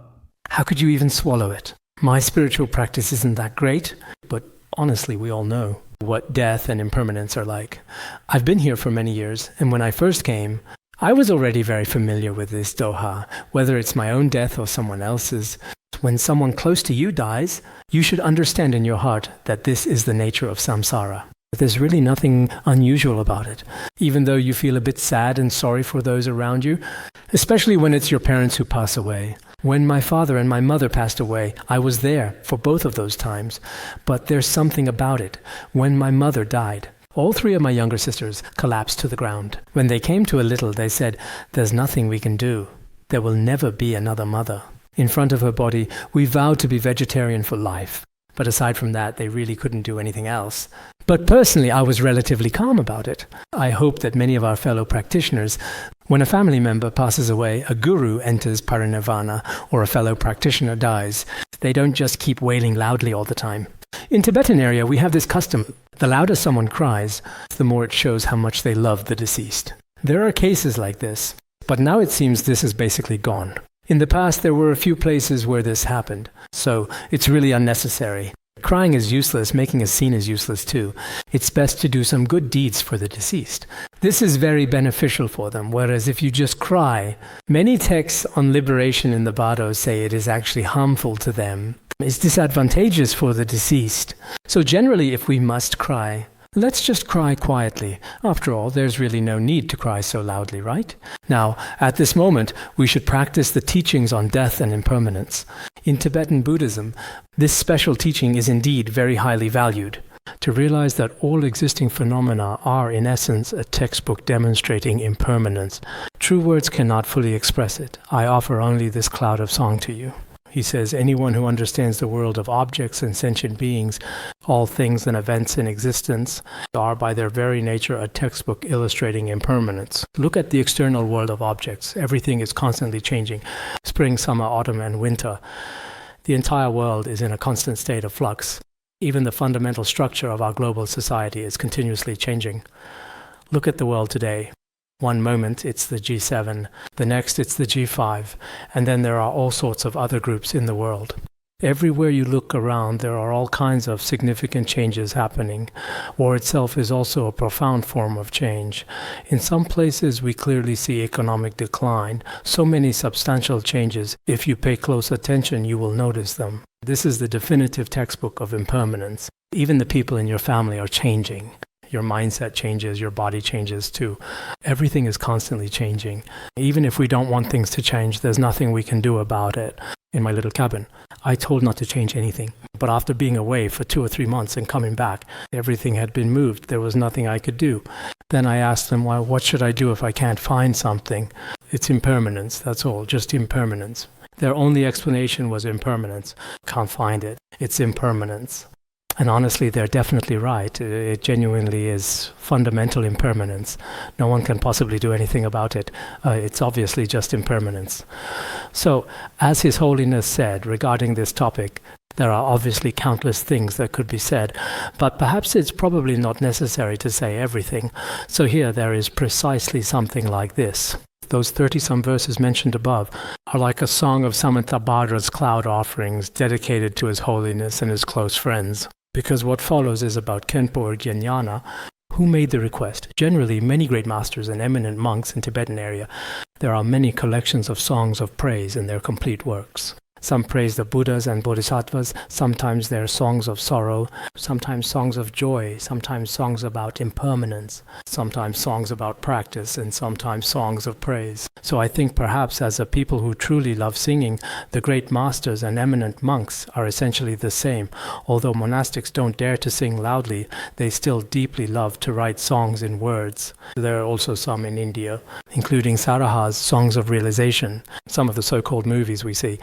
How could you even swallow it? My spiritual practice isn't that great, but honestly, we all know what death and impermanence are like. I've been here for many years, and when I first came, I was already very familiar with this doha, whether it's my own death or someone else's. When someone close to you dies, you should understand in your heart that this is the nature of samsara. There's really nothing unusual about it, even though you feel a bit sad and sorry for those around you, especially when it's your parents who pass away. When my father and my mother passed away, I was there for both of those times, but there's something about it. When my mother died, all three of my younger sisters collapsed to the ground. When they came to a little, they said, there's nothing we can do. There will never be another mother. In front of her body, we vowed to be vegetarian for life. But aside from that, they really couldn't do anything else. But personally, I was relatively calm about it. I hope that many of our fellow practitioners, when a family member passes away, a guru enters parinirvana, or a fellow practitioner dies, they don't just keep wailing loudly all the time. In Tibetan area, we have this custom. The louder someone cries, the more it shows how much they love the deceased. There are cases like this, but now it seems this is basically gone. In the past, there were a few places where this happened, so it's really unnecessary. Crying is useless, making a scene is useless too. It's best to do some good deeds for the deceased. This is very beneficial for them, whereas if you just cry, many texts on liberation in the Bardo say it is actually harmful to them. It's disadvantageous for the deceased. So generally, if we must cry, let's just cry quietly. After all, there's really no need to cry so loudly, right? Now, at this moment, we should practice the teachings on death and impermanence. In Tibetan Buddhism, this special teaching is indeed very highly valued. To realize that all existing phenomena are, in essence, a textbook demonstrating impermanence. True words cannot fully express it. I offer only this cloud of song to you. He says, anyone who understands the world of objects and sentient beings, all things and events in existence, are by their very nature a textbook illustrating impermanence. Look at the external world of objects. Everything is constantly changing. Spring, summer, autumn, and winter. The entire world is in a constant state of flux. Even the fundamental structure of our global society is continuously changing. Look at the world today. One moment it's the G7, the next it's the G5, and then there are all sorts of other groups in the world. Everywhere you look around, there are all kinds of significant changes happening. War itself is also a profound form of change. In some places we clearly see economic decline, so many substantial changes. If you pay close attention, you will notice them. This is the definitive textbook of impermanence. Even the people in your family are changing. Your mindset changes, your body changes too. Everything is constantly changing. Even if we don't want things to change, there's nothing we can do about it. In my little cabin, I told not to change anything. But after being away for 2 or 3 months and coming back, everything had been moved. There was nothing I could do. Then I asked them, well, what should I do if I can't find something? It's impermanence, that's all, just impermanence. Their only explanation was impermanence. Can't find it. It's impermanence. And honestly, they're definitely right. It genuinely is fundamental impermanence. No one can possibly do anything about it. It's obviously just impermanence. So, as His Holiness said regarding this topic, there are obviously countless things that could be said, but perhaps it's probably not necessary to say everything. So here there is precisely something like this. Those 30-some verses mentioned above are like a song of Samantabhadra's cloud offerings dedicated to His Holiness and His close friends. Because what follows is about Khenpo Sodargye, who made the request. Generally, many great masters and eminent monks in Tibetan area, there are many collections of songs of praise in their complete works. Some praise the Buddhas and Bodhisattvas. Sometimes they're songs of sorrow, sometimes songs of joy, sometimes songs about impermanence, sometimes songs about practice, and sometimes songs of praise. So I think perhaps as a people who truly love singing, the great masters and eminent monks are essentially the same. Although monastics don't dare to sing loudly, they still deeply love to write songs in words. There are also some in India, including Saraha's Songs of Realization, some of the so-called movies we see.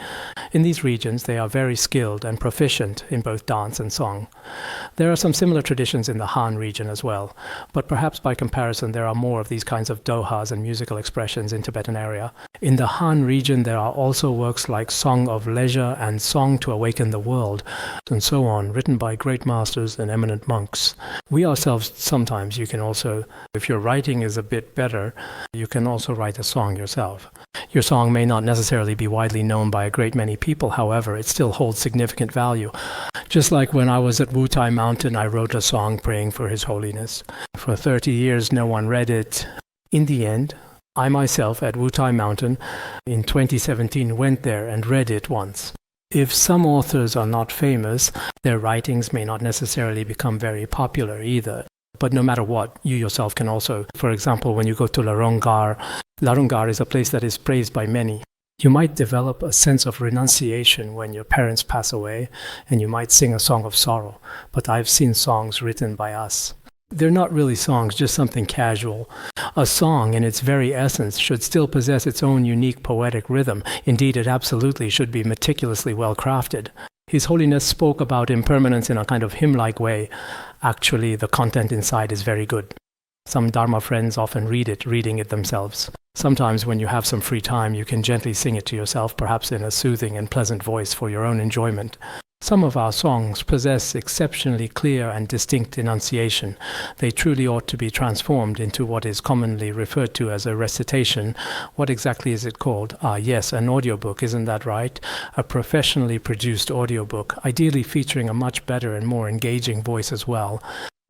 In these regions, they are very skilled and proficient in both dance and song. There are some similar traditions in the Han region as well, but perhaps by comparison there are more of these kinds of dohas and musical expressions in Tibetan area. In the Han region there are also works like Song of Leisure and Song to Awaken the World, and so on, written by great masters and eminent monks. We ourselves, sometimes you can also, if your writing is a bit better, you can also write a song yourself. Your song may not necessarily be widely known by a great many people, however, it still holds significant value. Just like when I was at Wutai Mountain, I wrote a song praying for His Holiness. For 30 years, no one read it. In the end, I myself at Wutai Mountain in 2017 went there and read it once. If some authors are not famous, their writings may not necessarily become very popular either. But no matter what, you yourself can also, for example, when you go to Larungar is a place that is praised by many. You might develop a sense of renunciation when your parents pass away, and you might sing a song of sorrow. But I've seen songs written by us. They're not really songs, just something casual. A song, in its very essence, should still possess its own unique poetic rhythm. Indeed, it absolutely should be meticulously well crafted. His Holiness spoke about impermanence in a kind of hymn-like way. Actually, the content inside is very good. Some Dharma friends often reading it themselves. Sometimes when you have some free time, you can gently sing it to yourself, perhaps in a soothing and pleasant voice for your own enjoyment. Some of our songs possess exceptionally clear and distinct enunciation. They truly ought to be transformed into what is commonly referred to as a recitation. What exactly is it called? Yes, an audiobook, isn't that right? A professionally produced audiobook, ideally featuring a much better and more engaging voice as well,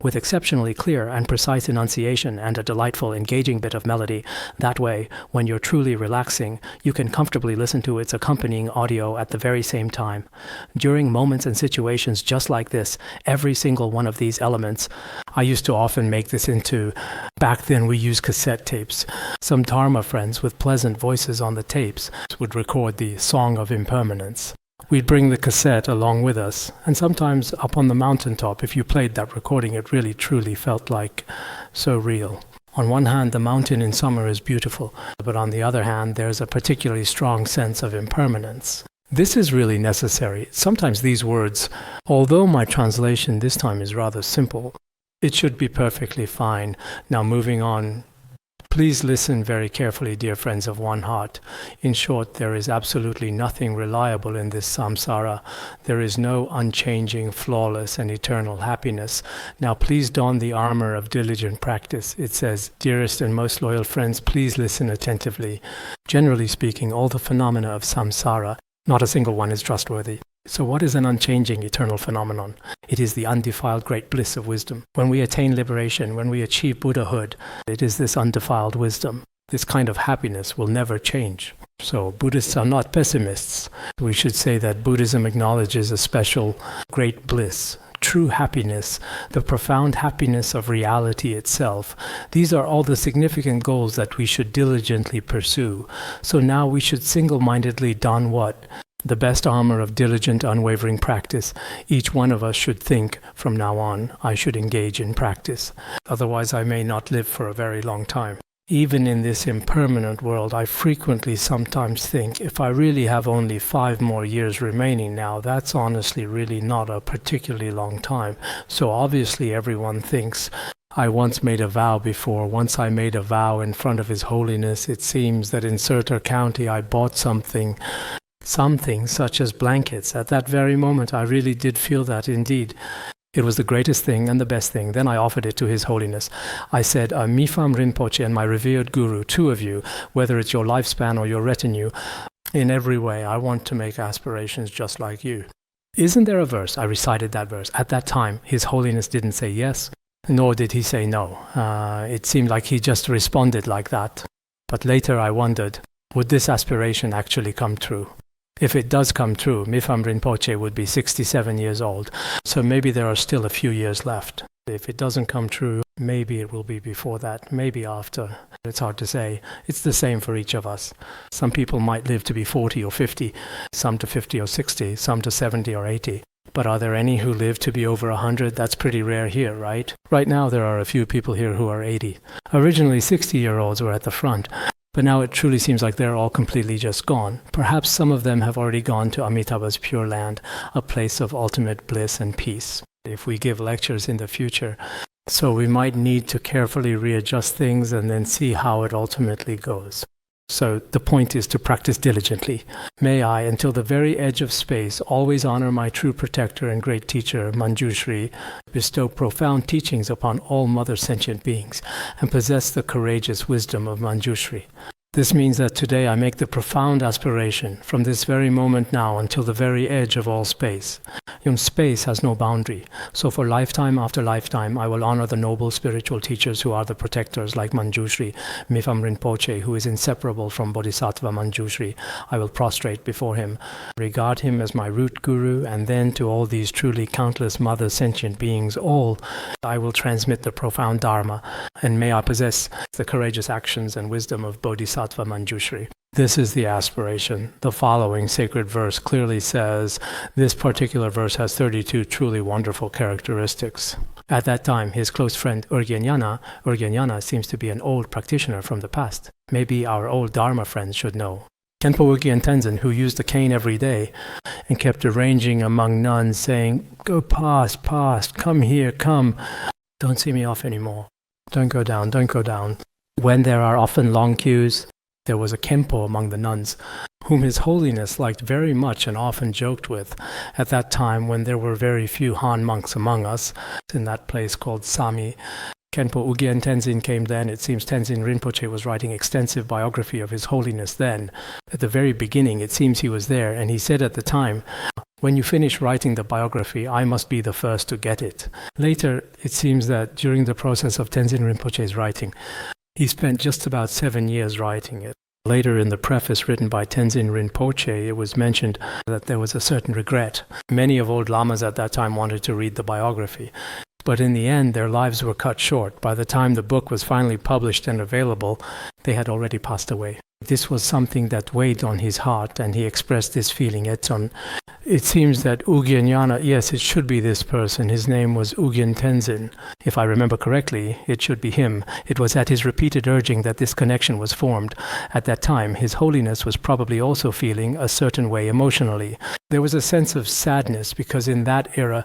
with exceptionally clear and precise enunciation and a delightful, engaging bit of melody. That way, when you're truly relaxing, you can comfortably listen to its accompanying audio at the very same time. During moments and situations just like this, every single one of these elements, I used to often make this into, back then we used cassette tapes. Some Dharma friends with pleasant voices on the tapes would record the Song of Impermanence. We'd bring the cassette along with us, and sometimes up on the mountaintop, if you played that recording, it really truly felt like so real. On one hand, the mountain in summer is beautiful, but on the other hand, there's a particularly strong sense of impermanence. This is really necessary. Sometimes these words, although my translation this time is rather simple, it should be perfectly fine. Now moving on. Please listen very carefully, dear friends of one heart. In short, there is absolutely nothing reliable in this samsara. There is no unchanging, flawless, and eternal happiness. Now please don the armor of diligent practice. It says, dearest and most loyal friends, please listen attentively. Generally speaking, all the phenomena of samsara, not a single one is trustworthy. So what is an unchanging eternal phenomenon? It is the undefiled great bliss of wisdom. When we attain liberation, when we achieve Buddhahood, it is this undefiled wisdom. This kind of happiness will never change. So Buddhists are not pessimists. We should say that Buddhism acknowledges a special great bliss, true happiness, the profound happiness of reality itself. These are all the significant goals that we should diligently pursue. So now we should single-mindedly don what? The best armor of diligent, unwavering practice. Each one of us should think, from now on, I should engage in practice. Otherwise, I may not live for a very long time. Even in this impermanent world, I frequently sometimes think, if I really have only 5 more years remaining now, that's honestly really not a particularly long time. So obviously everyone thinks, I once made a vow before. Once I made a vow in front of His Holiness. It seems that in Surtur County I bought something such as blankets. At that very moment, I really did feel that indeed. It was the greatest thing and the best thing. Then I offered it to His Holiness. I said, Mifam Rinpoche and my revered Guru, 2 of you, whether it's your lifespan or your retinue, in every way, I want to make aspirations just like you. Isn't there a verse? I recited that verse. At that time, His Holiness didn't say yes, nor did he say no. It seemed like he just responded like that. But later I wondered, would this aspiration actually come true? If it does come true, Mipham Rinpoche would be 67 years old. So maybe there are still a few years left. If it doesn't come true, maybe it will be before that, maybe after. It's hard to say. It's the same for each of us. Some people might live to be 40 or 50, some to 50 or 60, some to 70 or 80. But are there any who live to be over 100? That's pretty rare here, right? Right now there are a few people here who are 80. Originally 60-year-olds were at the front. But now it truly seems like they're all completely just gone. Perhaps some of them have already gone to Amitabha's Pure Land, a place of ultimate bliss and peace. If we give lectures in the future, so we might need to carefully readjust things and then see how it ultimately goes. So the point is to practice diligently. May I, until the very edge of space, always honor my true protector and great teacher, Manjushri, bestow profound teachings upon all mother sentient beings, and possess the courageous wisdom of Manjushri. This means that today I make the profound aspiration, from this very moment now until the very edge of all space. Space has no boundary, so for lifetime after lifetime I will honor the noble spiritual teachers who are the protectors, like Manjushri, Mipham Rinpoche, who is inseparable from Bodhisattva Manjushri. I will prostrate before him, regard him as my root guru, and then to all these truly countless mother sentient beings, all I will transmit the profound Dharma, and may I possess the courageous actions and wisdom of Bodhisattva Manjushri. This is the aspiration. The following sacred verse clearly says this particular verse has 32 truly wonderful characteristics. At that time, his close friend Urgyanyana seems to be an old practitioner from the past. Maybe our old Dharma friends should know. Khenpo Ugyen Tenzin, who used the cane every day and kept arranging among nuns, saying, "Go past, come here, come. Don't see me off anymore. Don't go down, don't go down." When there are often long queues, there was a Khenpo among the nuns, whom His Holiness liked very much and often joked with, at that time when there were very few Han monks among us, in that place called Sami. Khenpo Ugyen Tenzin came then. It seems Tenzin Rinpoche was writing extensive biography of His Holiness then. At the very beginning, it seems he was there, and he said at the time, "When you finish writing the biography, I must be the first to get it." Later, it seems that during the process of Tenzin Rinpoche's writing, he spent just about 7 years writing it. Later in the preface written by Tenzin Rinpoche, it was mentioned that there was a certain regret. Many of old lamas at that time wanted to read the biography, but in the end their lives were cut short. By the time the book was finally published and available, they had already passed away. This was something that weighed on his heart, and he expressed this feeling. It seems that Ugyanyana, yes, it should be this person. His name was Ugyen Tenzin. If I remember correctly, it should be him. It was at his repeated urging that this connection was formed. At that time, His Holiness was probably also feeling a certain way emotionally. There was a sense of sadness because in that era,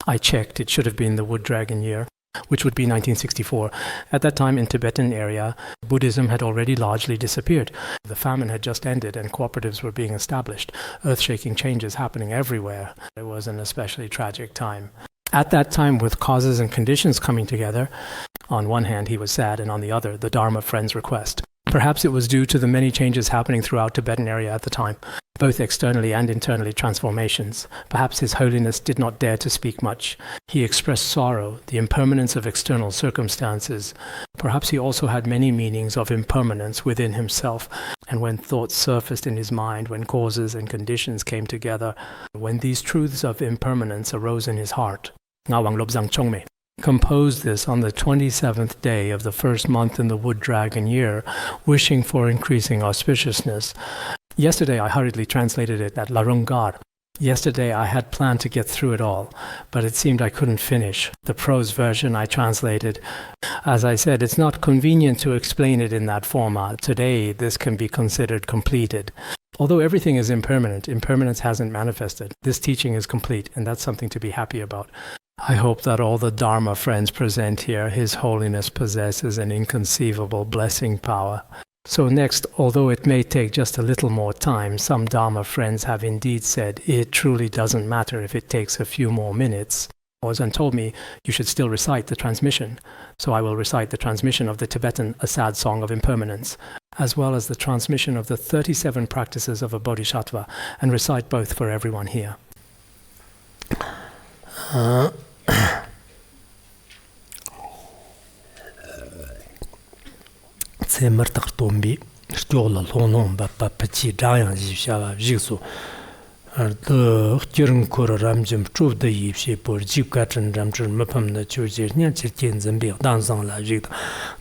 I checked, it should have been the Wood Dragon year, which would be 1964. At that time in Tibetan area, Buddhism had already largely disappeared. The famine had just ended and cooperatives were being established. Earth-shaking changes happening everywhere. It was an especially tragic time. At that time, with causes and conditions coming together, on one hand he was sad, and on the other, the Dharma friend's request. Perhaps it was due to the many changes happening throughout Tibetan area at the time, both externally and internally transformations. Perhaps His Holiness did not dare to speak much. He expressed sorrow, the impermanence of external circumstances. Perhaps he also had many meanings of impermanence within himself, and when thoughts surfaced in his mind, when causes and conditions came together, when these truths of impermanence arose in his heart, Ngawang Lobzang Chongme composed this on the 27th day of the first month in the Wood Dragon year, wishing for increasing auspiciousness. Yesterday I hurriedly translated it at Larungar. Yesterday I had planned to get through it all, but it seemed I couldn't finish. The prose version I translated. As I said, it's not convenient to explain it in that format. Today this can be considered completed. Although everything is impermanent, impermanence hasn't manifested. This teaching is complete, and that's something to be happy about. I hope that all the Dharma friends present here, His Holiness possesses an inconceivable blessing power. So next, although it may take just a little more time, some Dharma friends have indeed said it truly doesn't matter if it takes a few more minutes. Orzan told me you should still recite the transmission. So I will recite the transmission of the Tibetan A Sad Song of Impermanence, as well as the transmission of the 37 practices of a Bodhisattva, and recite both for everyone here. Tse martak tombi, Stjola lonom ba pachi dayang jishava jigso. The Kirinkur Ramjim Truv the Yipshi por Jeep Catron Ramjur Mapam the Church Nyanchirkin Zambi Danzang La Jig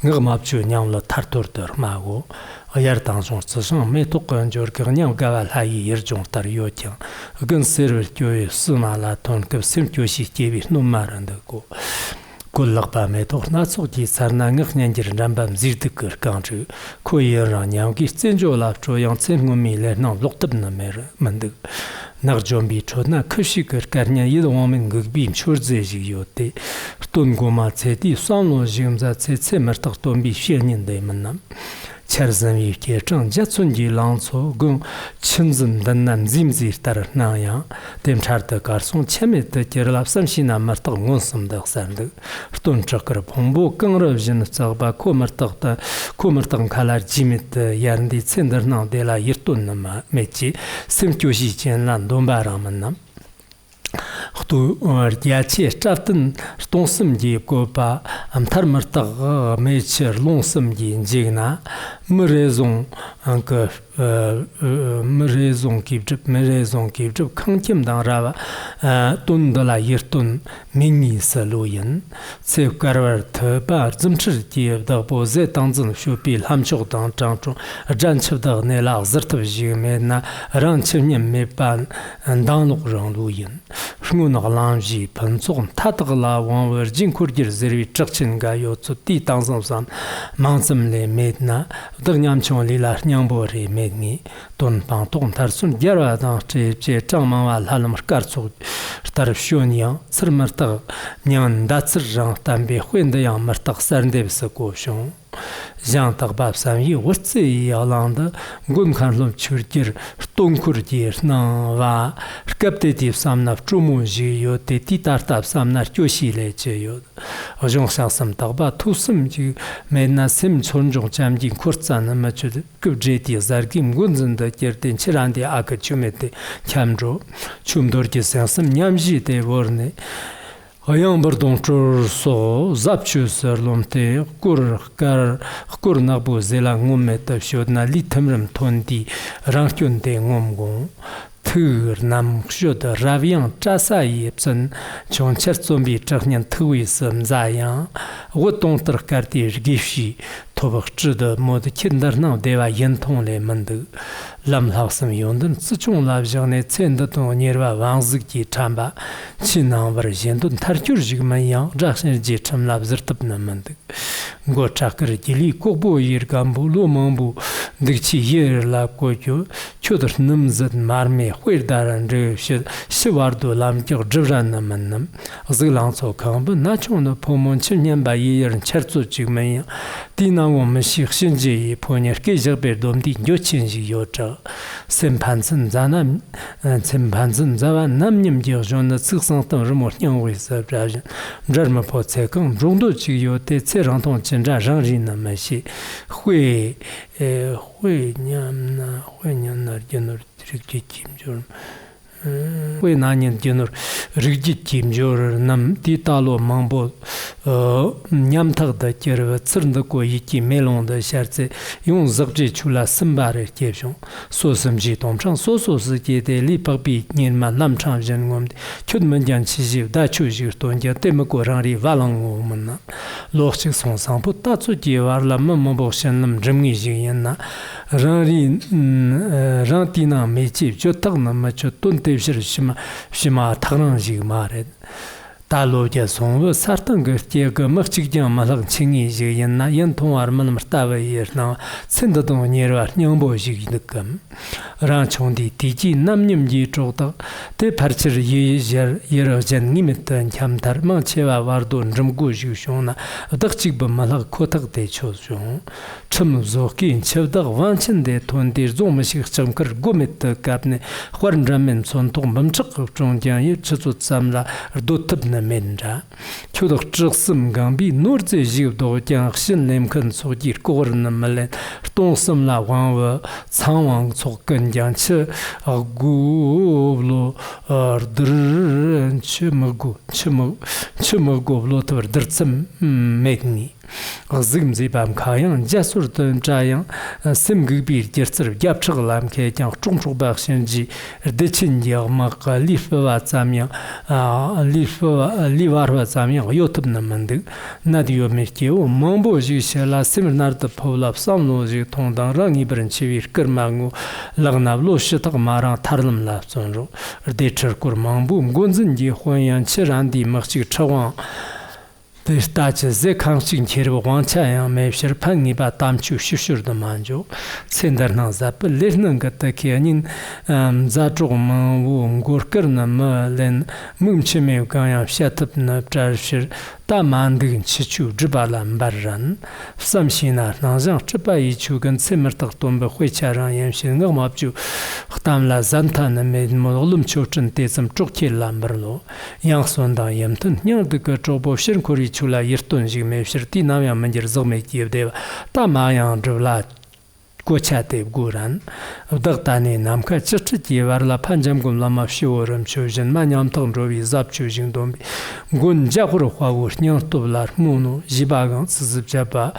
Ngamapchu Nyam La Tartur Mago Ayar Tanson Sasson Metok and Jorkanyam Gaval Hai Yerjong Tariotian against Server Joy Suma La Ton Kev Simtioshi TV no Marandago. Kullakpa metok natsoki sarnangak nyanjir rambam zirdikur kanchu koyer ranyamki tsenjo lapcho yang tsengumi ler nang loktab na mer mandag nagjombi chodna kushikar karnya yidwamin gugbim churze yote ton goma tseti samlo jimza tse martak tombi shenin day manam charzam yike chang jatsunji langso gung chinzin dannan zimzir tar naya dem charta karson cheme te kerlap samshina martak ngonsam da sardag ton chakra pombo kangra jin tsagba ko martak khalar jimit yarndi tsendar na dela yirtun na mechi simkyoshi chen lan domba ramanam Khtu diachi chaftin stonsum ji ko pa amtar martag mecher lonsum ji jigna mrezon anka mrezon kibjip khangkim dang rawa tundala yirtun mingi saluyin tse karwar thba zimchir ji da bo ze tangzin shupi lamchog dang changchu janchib da ne la zirtib ji me na ran chimnyam me pan dang lok rang luyin Shungun Lanji, Phuntsok, Tatagla, Wangwer, Jinkurgir, Zervi, Chakchin, Gayo, Tsuti, Tangsam Sam, Mansam Le Medna, Danyamchon Lila, Nyambori, Medni, Don Panton, Tarsun, Gerwa, Che, Changmawa, Halam, Karsuk, Tarif Shonian, Sirmartag, Nyan, Datsirjan, Tambi, Huendayang, Martak, Sarndev Sakoshon. Jean Tagbab Sami, what's the Alanda, Gunkanlum Churkir, Stonkurdir, Nava, Captative Samna, Trumuji, Yote, Titartab Samna, Yoshi Leche, Ojong Sam Tagba, Tusum, Medna Sim Chonjong Jamjin, Kurtzan, Machud, Kubjeti, Zargim, Gunzen, the Yertin, Chirandi, Akachumete, Chamdro, Chumdorki Sansam, Nyamji, de Vorne. Ayang bardonchur so zapchu serlomte kur nabu zela ngumme tabshodna litamram tondi rangkyunde ngomgong Thur nam shud raviang chasa yepsen chon chertsombi chaknyan thui sam zayang wotong tarkarti rgifshi tobak chida mod kindar nang dewa yentong le mandu lam laksam yondun tsichung labjane tsenda tong nirwa wangzik ji chamba chinang var yendun tarkyur jigman yang rakshan ji cham lab zirtab na mandu go chakar gili kokbo yir gambu lo mambu dikchi yer lab kokyo chodar namzad marme huirdaran rishid shiwardo lam kyog jibran na mannam ziglang so kambu nachong na pomon chimnyan ba yerin chertso jigman yang dina wama shik shinji yi ponyer ke jagber domdi nyo chinji yocha sempanzin zawa namnyam gyogzhon na tsiksang tang rimor nyangwe sabrajin jarma po tsekang rungdo chig yote tse rangtong chinja rangri na mashi hui nyam na rgyanur rikji kimjor hui nanyan rgyanur rikji kimjor nam di talo mangbo nyam tagda kirwa tsirnda ko yiki melon da shartse yung zakji chula simbare kebshong so simji tomchang so si de li pakbi nirma lamchang jen ngomde kyud manjan chijiv da chu jir tonja tema ko rangri valang ngomna lokchik song sangpo tatsu ki warla mambo shenlam jimgi jigyenna rangti na mechib jo tagna macho ton tebshir shima tagrang jig mared Talo ja songwa sartan gertie ga machik jang malag chingi ji yanna yan tongwar man martawa yerna tsenda dong nyerwar nyangbo ji nikam ran chongdi tiji namnyam ji chogda te parchir ye yer jan nimit chamtar ma chewa wardo njumgu ji shona dagchik ba malag kotak de chozong chum zoki chevda wanchin de tondir zong mashik chamkar gomit kapne khwarn ramen son tong bamchik chongjan ye chuzut samla rdotibna menra chodok chigsim gambi norze jib do jang shin lemkan sogir korn malen tonsam la wang changwang chokkan jang che agublo ardr chimgo blo tver dirtsam megni zim zibam kayang jasur den jayang sim gibir jertsir yapchiglam ke jang chungchu ba xinji de chin ya ma li fa zamyang li fa li war wa zamyang youtube na mand na dio me ke o mambo ji shala sim nar de pawlap samno ji tongdang rang ibrin chivir kirmangu lagnab lo shitag marang tarlam la zonro de chir kur mambu gonzin ji hwanyan chiran di machig chawang de stache ze kangching cherbo wangchayang mebshir pangi ba tamchu shishur de manjo sendar na zap lernan gata kianin za zhog ma wu ngor kirna ma len mumchime gaya shatap na trashir da mandig chichu zhibala mbarran samshina nangzang zhiba yichu gan tsimir tak tomba huicharang yamshin ngam abju khtamla zantana med molum chochin tezam chokki lambarlo yang sonda yamtun nyang de ka chobo shir kori chula yirtun jigme shirti namya manjir zogme kiyevdeva ta mayang zhibla 고차대 구란 덕단에 남카 쯧쯧이 와라 판잠금 라마 쇼름 쇼진 만냠통 조비 잡추진 돈 군자구로 화고 냥토블라 무노 지바강 스즈잡바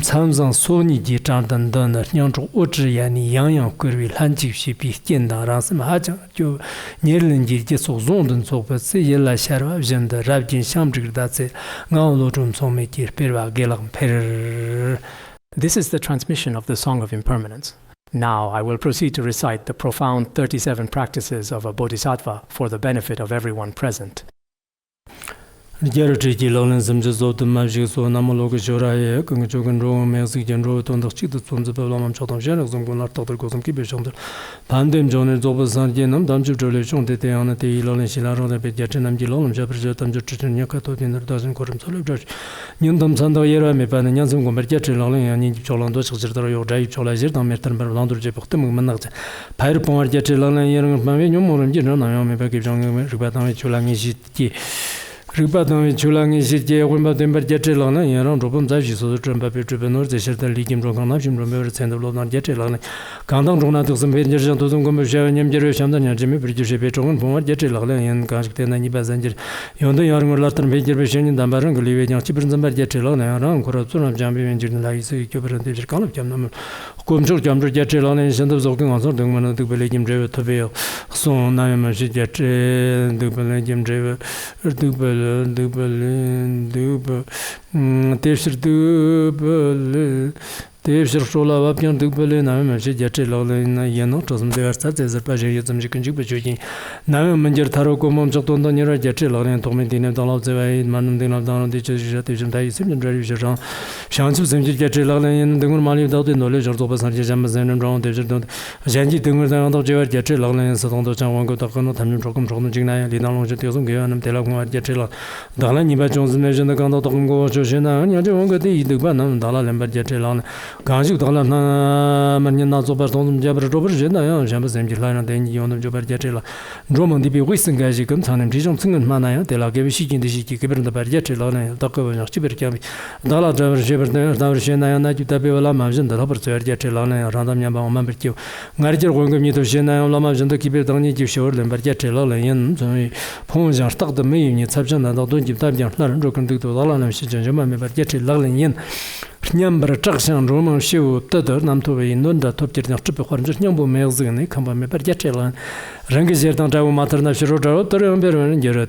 참상 소니지 장단단의 냥조 오지야니 양양 거리 한직시 비견다라스 마자 저 내른지 계속 zon든 소버스 일라 샤르와 젠다 랍진 샴직다세 나올로 좀 소메티 페르와 겔랑 페르. This is the transmission of the Song of Impermanence. Now I will proceed to recite the profound 37 practices of a bodhisattva for the benefit of everyone present. Gerji Lolan Zimzo the Magic so Namologa Jorae, Kunjogan Ro, Messi and Ro, on the Chit, the Pelam Chotam Jenison, Gonarto, Gosum Kibishon, Pandem John Zobazan Genum, Damju Jolation, the Teana, the Lolan Silaro, the Pediatinam Gilon, Japretam Jutin Yakato in the dozen Corum Soldiers. Yundam Sando Yera, Mepanazum, Gomerjat, Lolan, and Cholando, Secretary, Jai Cholazir, Metan Berlando, Jepotum, Manat, Pyrpon, Jetilan, Yerum, Mavinum, and General, Mebaki, Ribatam, Chulangi. Ribatam Chulangi City, Wimbatem Jetelana, Yaron, Robin Zaji, so the Trump Tribunal, the shelter leaking from Kanachim, remember Sand of London Jetelana, Kandan Rona to some Vendors to some commercial Yam Jerusalem, and Jimmy British Petron, from Jetelana, and Kashtan and Ibazanger. Yonder young Latin Major Vision in Dambarang, living Chipren and Jetelana, around Corruption of Jambi and Jurnalist, Cuban and Column Jam. Comjo Jamber Jetelana, and Sand of Zoking on something one of the Belgium driver to veil. So now I'm a jet, the Belgium driver, Double, Tesher double, Tesher Sola Wapian double, and I'm a Jetel in Yano, Tosm there starts as a pleasure, some chicken chicken. Now Manger Taroko Momchaton, Nera Jetel, and Tomatina, Dolov, Manum down the Jetation, Tyson, and Revision, Shansu, and Jetel, and the money without the knowledge of Topas Jamazan and Round Desert. Janji Dungur down of Jetel, and Saton Chango Takano, Tamu Trokum from Jigme, Linalo Jetum, and Telagma Jetel. Dalani Jones mentioned the Gando Tongo, Joshina, and Yajonga, the Banam, Dala, and Jetelan, Ganju Dala, Manana Zobaton, Jabra Robergena, Jambas and Jilana, then Yon of Jobar Jetela, Drummond, the Western Gazicum, and Dijon Sing Manaya, Dela gave she in the city, given the Barjetelana, Toko and Chibercami, Dala Driver Shepherd, Davishena, and Tabiola Majan, the Robert Jetelana, Randam Yamba, Mambertu, Marger Wangam to Shena, Lama, and the Kibir Dani, you showed them Barjetela, and Pons are stuck the main, it's subject and don't give time, broken to the Lalan, and she gentlemen, but yet Lalin. Nyambra Jackson Roman show Tudor Namto in Nunda top jet of Triple Horn, just Nyambo males in the company, but Jetelan. Rangizet on Tawa Materna Shiro, Torember, and Jera,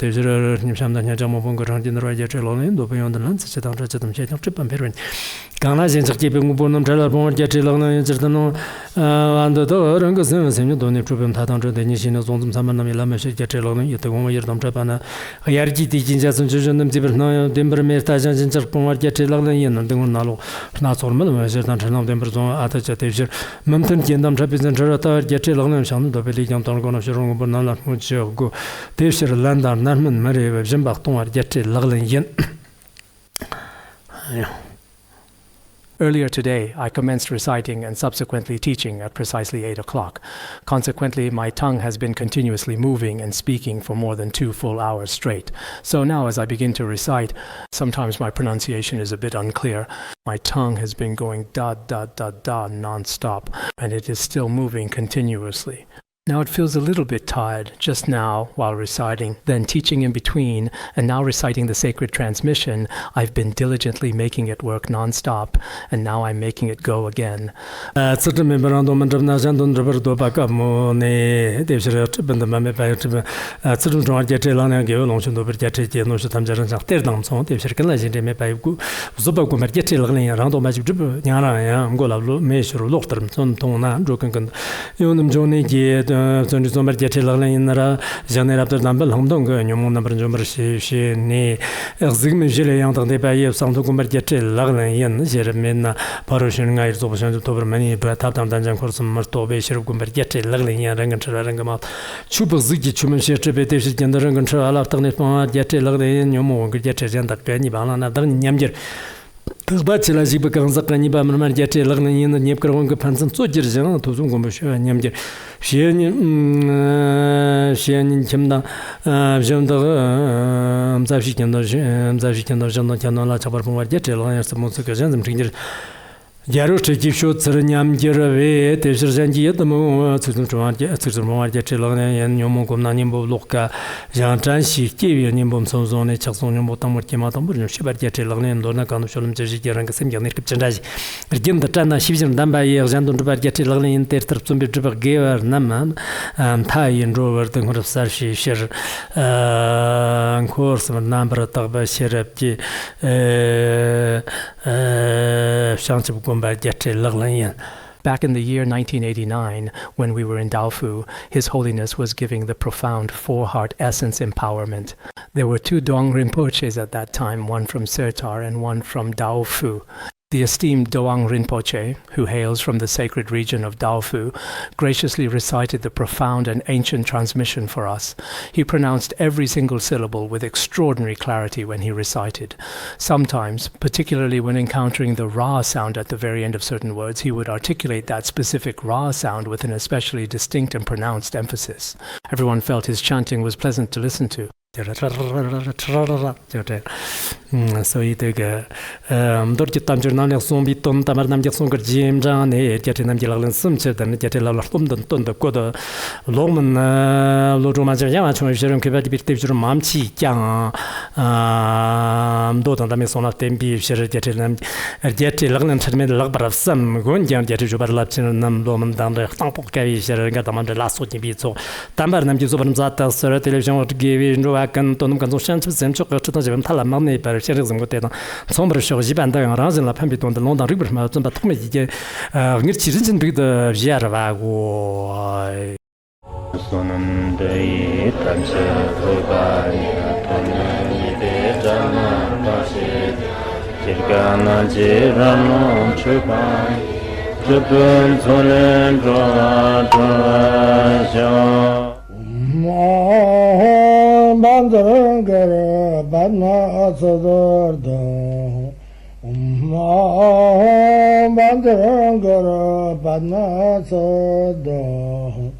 Nishamdan Jamon, in the right Jetelon, do beyond the lands, set on Jetum Jet of Trip and Perrin. Canadians are keeping Bonum Telepon, Jetelon, and Zertano, and the door, Rangus, and you don't need problem Tatan, the Nation of Zondum Samanam, Jetelon, you the 1 year from Trapana, Ayarji teaching Jason Children, Zibberno, Dimber Mestajan, and Jerpon, Jetelan, and the Nalo. Not all members and turn of them at the Jetation. Mountain Kingdom representative Jetelon and Shan, the village on Tongon of Jerome Bonala, which go. They share land and Narman, Mary, Jimbaton, or Jetel Laglin. Earlier today, I commenced reciting and subsequently teaching at precisely 8 o'clock. Consequently, my tongue has been continuously moving and speaking for more than 2 full hours straight. So now as I begin to recite, sometimes my pronunciation is a bit unclear. My tongue has been going da da da da non-stop, and it is still moving continuously. Now it feels a little bit tired, just now while reciting, then teaching in between, and now reciting the sacred transmission. I've been diligently making it work non-stop, and now I'm making it go again. Son sommer get la janera de nambel hondong nyom number number she ni Jigme jele yang de baye sang to kumber get la yen jeremena paroshin ngai zo boshan to ber mani ba ta tam dan jan korsum mar to be shir kumber get la yen rang tra rang ma chu bu zigi chu men she be de shi gen rang tra ala ta ne pa get la yen nyom get jan da pe ni ba na da nyamjer Tărbățile zi pe care înzăprăni ba mă merge ce lăgnă în ne prăvân că panțîn țogir zănă tot un cum și nemge și ni chimda jemda am za și când jemda când la chapar pun merge ce la să mă să că jemda prin Яро чекишо црням гераве тежржанги едмо црзумарге челане ньомо комнаним болокка жанчан шихти ним somzone чаксоним ботам мартематам бурно шибарге челане дона кану шолым жежигеран кесем генер кипчендаж ргемда тана шивжим дамбай жандун барге челане интер тарпсум бир жибер гевер наман тайын ровер тыңрыпсар шишер курс намбра тагба шерепти шанчып Back in the year 1989, when we were in Daofu, His Holiness was giving the profound four-heart essence empowerment. There were two Dong Rinpoches at that time, one from Sertar and one from Daofu. The esteemed Doang Rinpoche, who hails from the sacred region of Daofu, graciously recited the profound and ancient transmission for us. He pronounced every single syllable with extraordinary clarity when he recited. Sometimes, particularly when encountering the Ra sound at the very end of certain words, he would articulate that specific Ra sound with an especially distinct and pronounced emphasis. Everyone felt his chanting was pleasant to listen to. So he took Dorji Tamjurnan Sombi Tom Tamarnam Jason Jim Jan, Jatinam Jalan Sumchet, and Jatila Tom the Koda Loman Lodromaja, Sharon Kibati Mamchi, Yang Dotan Damison of Tempi, Sherajatinam, Jatilan and Termin Labar of some Gunjan Jatijubar Lapsin, Loman down the Tampo Kavi, Sheragatam, the last what you beat. So Tamarnam Jusoban Zata, Sir Television to give Kan Tonum Consumption, Zemchok, Talamani, Parism, Sombre show Jibanda, Razin, La Pampiton, the London River Mountain, but Tommy, Nitchin big the Jaravago. Sonum de Tirgana Jirano Chupai, Jupun Solen Droa. Bandangara Badna Sodargye Bandangara Badna Sodargye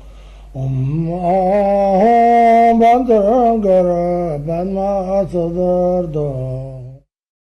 Bandangara Badna Sodargye